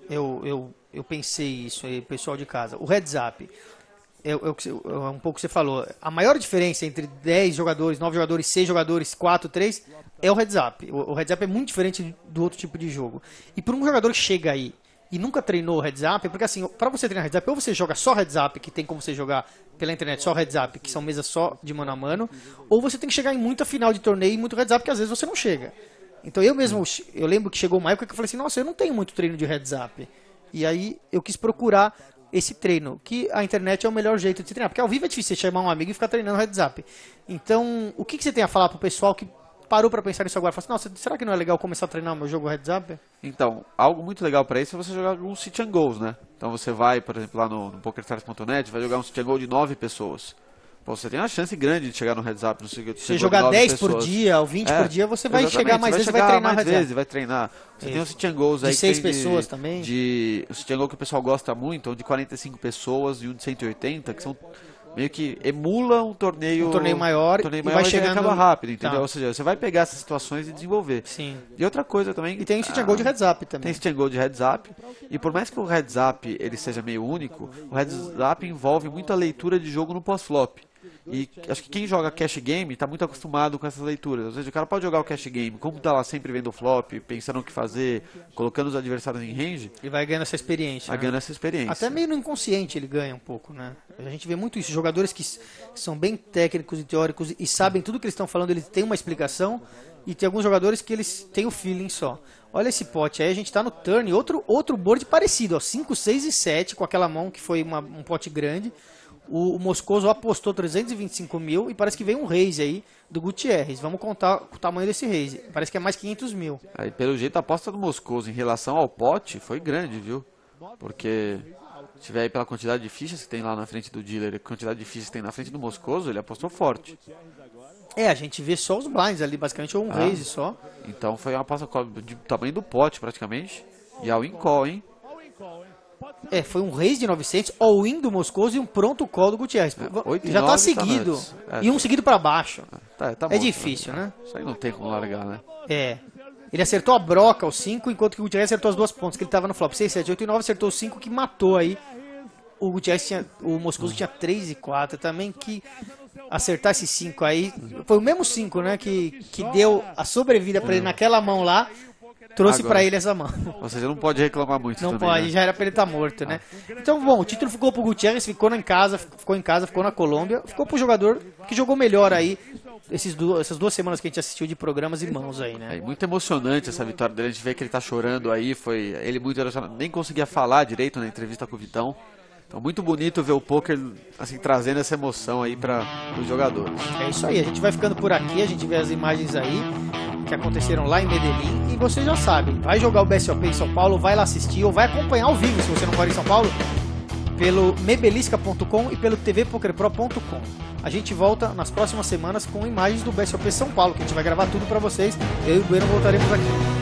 Speaker 1: eu pensei isso aí, pessoal de casa. O heads up, um pouco que você falou, a maior diferença entre 10 jogadores, 9 jogadores, 6 jogadores, 4, 3, é o heads up. O heads up é muito diferente do outro tipo de jogo. E por um jogador que chega aí e nunca treinou heads up, porque assim, para você treinar heads up, ou você joga só heads up, que tem como você jogar pela internet só heads up, que são mesas só de mano a mano, ou você tem que chegar em muita final de torneio e muito heads up, que às vezes você não chega. Então eu lembro que chegou uma época que eu falei assim, nossa, eu não tenho muito treino de heads up. E aí eu quis procurar esse treino, que a internet é o melhor jeito de se treinar, porque ao vivo é difícil você chamar um amigo e ficar treinando heads up. Então, o que você tem a falar pro pessoal que parou para pensar nisso agora? Fala assim, nossa, será que não é legal começar a treinar o meu jogo heads up?
Speaker 2: Então, algo muito legal para isso é você jogar alguns sit and goes, né? Então você vai, por exemplo, lá no PokerStars.net, vai jogar um sit and go de 9 pessoas. Pô, você tem uma chance grande de chegar no heads up. No
Speaker 1: você jogar 10 por dia ou 20 por dia, você vai chegar mais vezes e vai treinar
Speaker 2: mais vezes, vai treinar. Você tem os sit and goes aí
Speaker 1: de 6 pessoas também.
Speaker 2: O sit and go que o pessoal gosta muito, um de 45 pessoas e um de 180, que são meio que emula um torneio maior e vai chegando, acaba rápido, entendeu? Tá. Ou seja, você vai pegar essas situações e desenvolver.
Speaker 1: Sim.
Speaker 2: E outra coisa também...
Speaker 1: E tem o sit and go de heads up também.
Speaker 2: Tem sit and go de heads up. E por mais que o heads up ele seja meio único, o heads up envolve muita leitura de jogo no pós-flop. E acho que quem joga cash game está muito acostumado com essas leituras. Ou seja, o cara pode jogar o cash game, como está lá sempre vendo o flop, pensando o que fazer, colocando os adversários em range.
Speaker 1: E vai ganhando essa experiência.
Speaker 2: Vai ganhando essa experiência.
Speaker 1: Até meio no inconsciente ele ganha um pouco, né? A gente vê muito isso. Jogadores que são bem técnicos e teóricos e sabem tudo que eles estão falando, eles têm uma explicação. E tem alguns jogadores que eles têm o feeling só. Olha esse pote aí, a gente está no turn. Outro board parecido, ó, 5, 6 e 7, com aquela mão que foi um pote grande. O Moscoso apostou 325 mil e parece que veio um raise aí do Gutierrez. Vamos contar o tamanho desse raise. Parece que é mais 500 mil.
Speaker 2: Aí, pelo jeito, a aposta do Moscoso em relação ao pote foi grande, viu? Porque se tiver aí pela quantidade de fichas que tem lá na frente do dealer e a quantidade de fichas que tem na frente do Moscoso, ele apostou forte.
Speaker 1: A gente vê só os blinds ali, basicamente, ou um raise só.
Speaker 2: Então foi uma aposta de tamanho do pote, praticamente. E ao in-call, hein?
Speaker 1: Foi um raise de 900, all-in do Moscoso e um pronto call do Gutierrez. Já tá seguido. E um seguido para baixo.
Speaker 2: Tá
Speaker 1: é difícil, né?
Speaker 2: Isso aí não tem como largar, né?
Speaker 1: Ele acertou a broca, o 5, enquanto que o Gutierrez acertou as 2 pontas, que ele tava no flop. 6, 7, 8 e 9, acertou o 5, que matou aí. O Gutierrez o Moscoso tinha 3 e 4. Também que acertar esse 5 aí, foi o mesmo 5, né? Que deu a sobrevida para ele naquela mão lá. Trouxe para ele essa mão.
Speaker 2: Ou seja, não pode reclamar muito.
Speaker 1: Não
Speaker 2: também,
Speaker 1: pode,
Speaker 2: né?
Speaker 1: já era para ele estar morto, né? Então, bom, o título ficou pro Gutierrez, ficou em casa, ficou na Colômbia, ficou pro jogador que jogou melhor aí essas 2 semanas que a gente assistiu de programas e mãos aí, né?
Speaker 2: É muito emocionante essa vitória dele, a gente vê que ele tá chorando aí, ele muito emocionado, nem conseguia falar direito na entrevista com o Vitão. Então, muito bonito ver o poker assim, trazendo essa emoção aí para os jogadores.
Speaker 1: É isso aí, a gente vai ficando por aqui, a gente vê as imagens aí que aconteceram lá em Medellín e você já sabe, vai jogar o BSOP em São Paulo, vai lá assistir ou vai acompanhar ao vivo se você não mora em São Paulo, pelo mebelisca.com e pelo tvpokerpro.com. A gente volta nas próximas semanas com imagens do BSOP São Paulo, que a gente vai gravar tudo para vocês. Eu e o Bueno voltaremos aqui.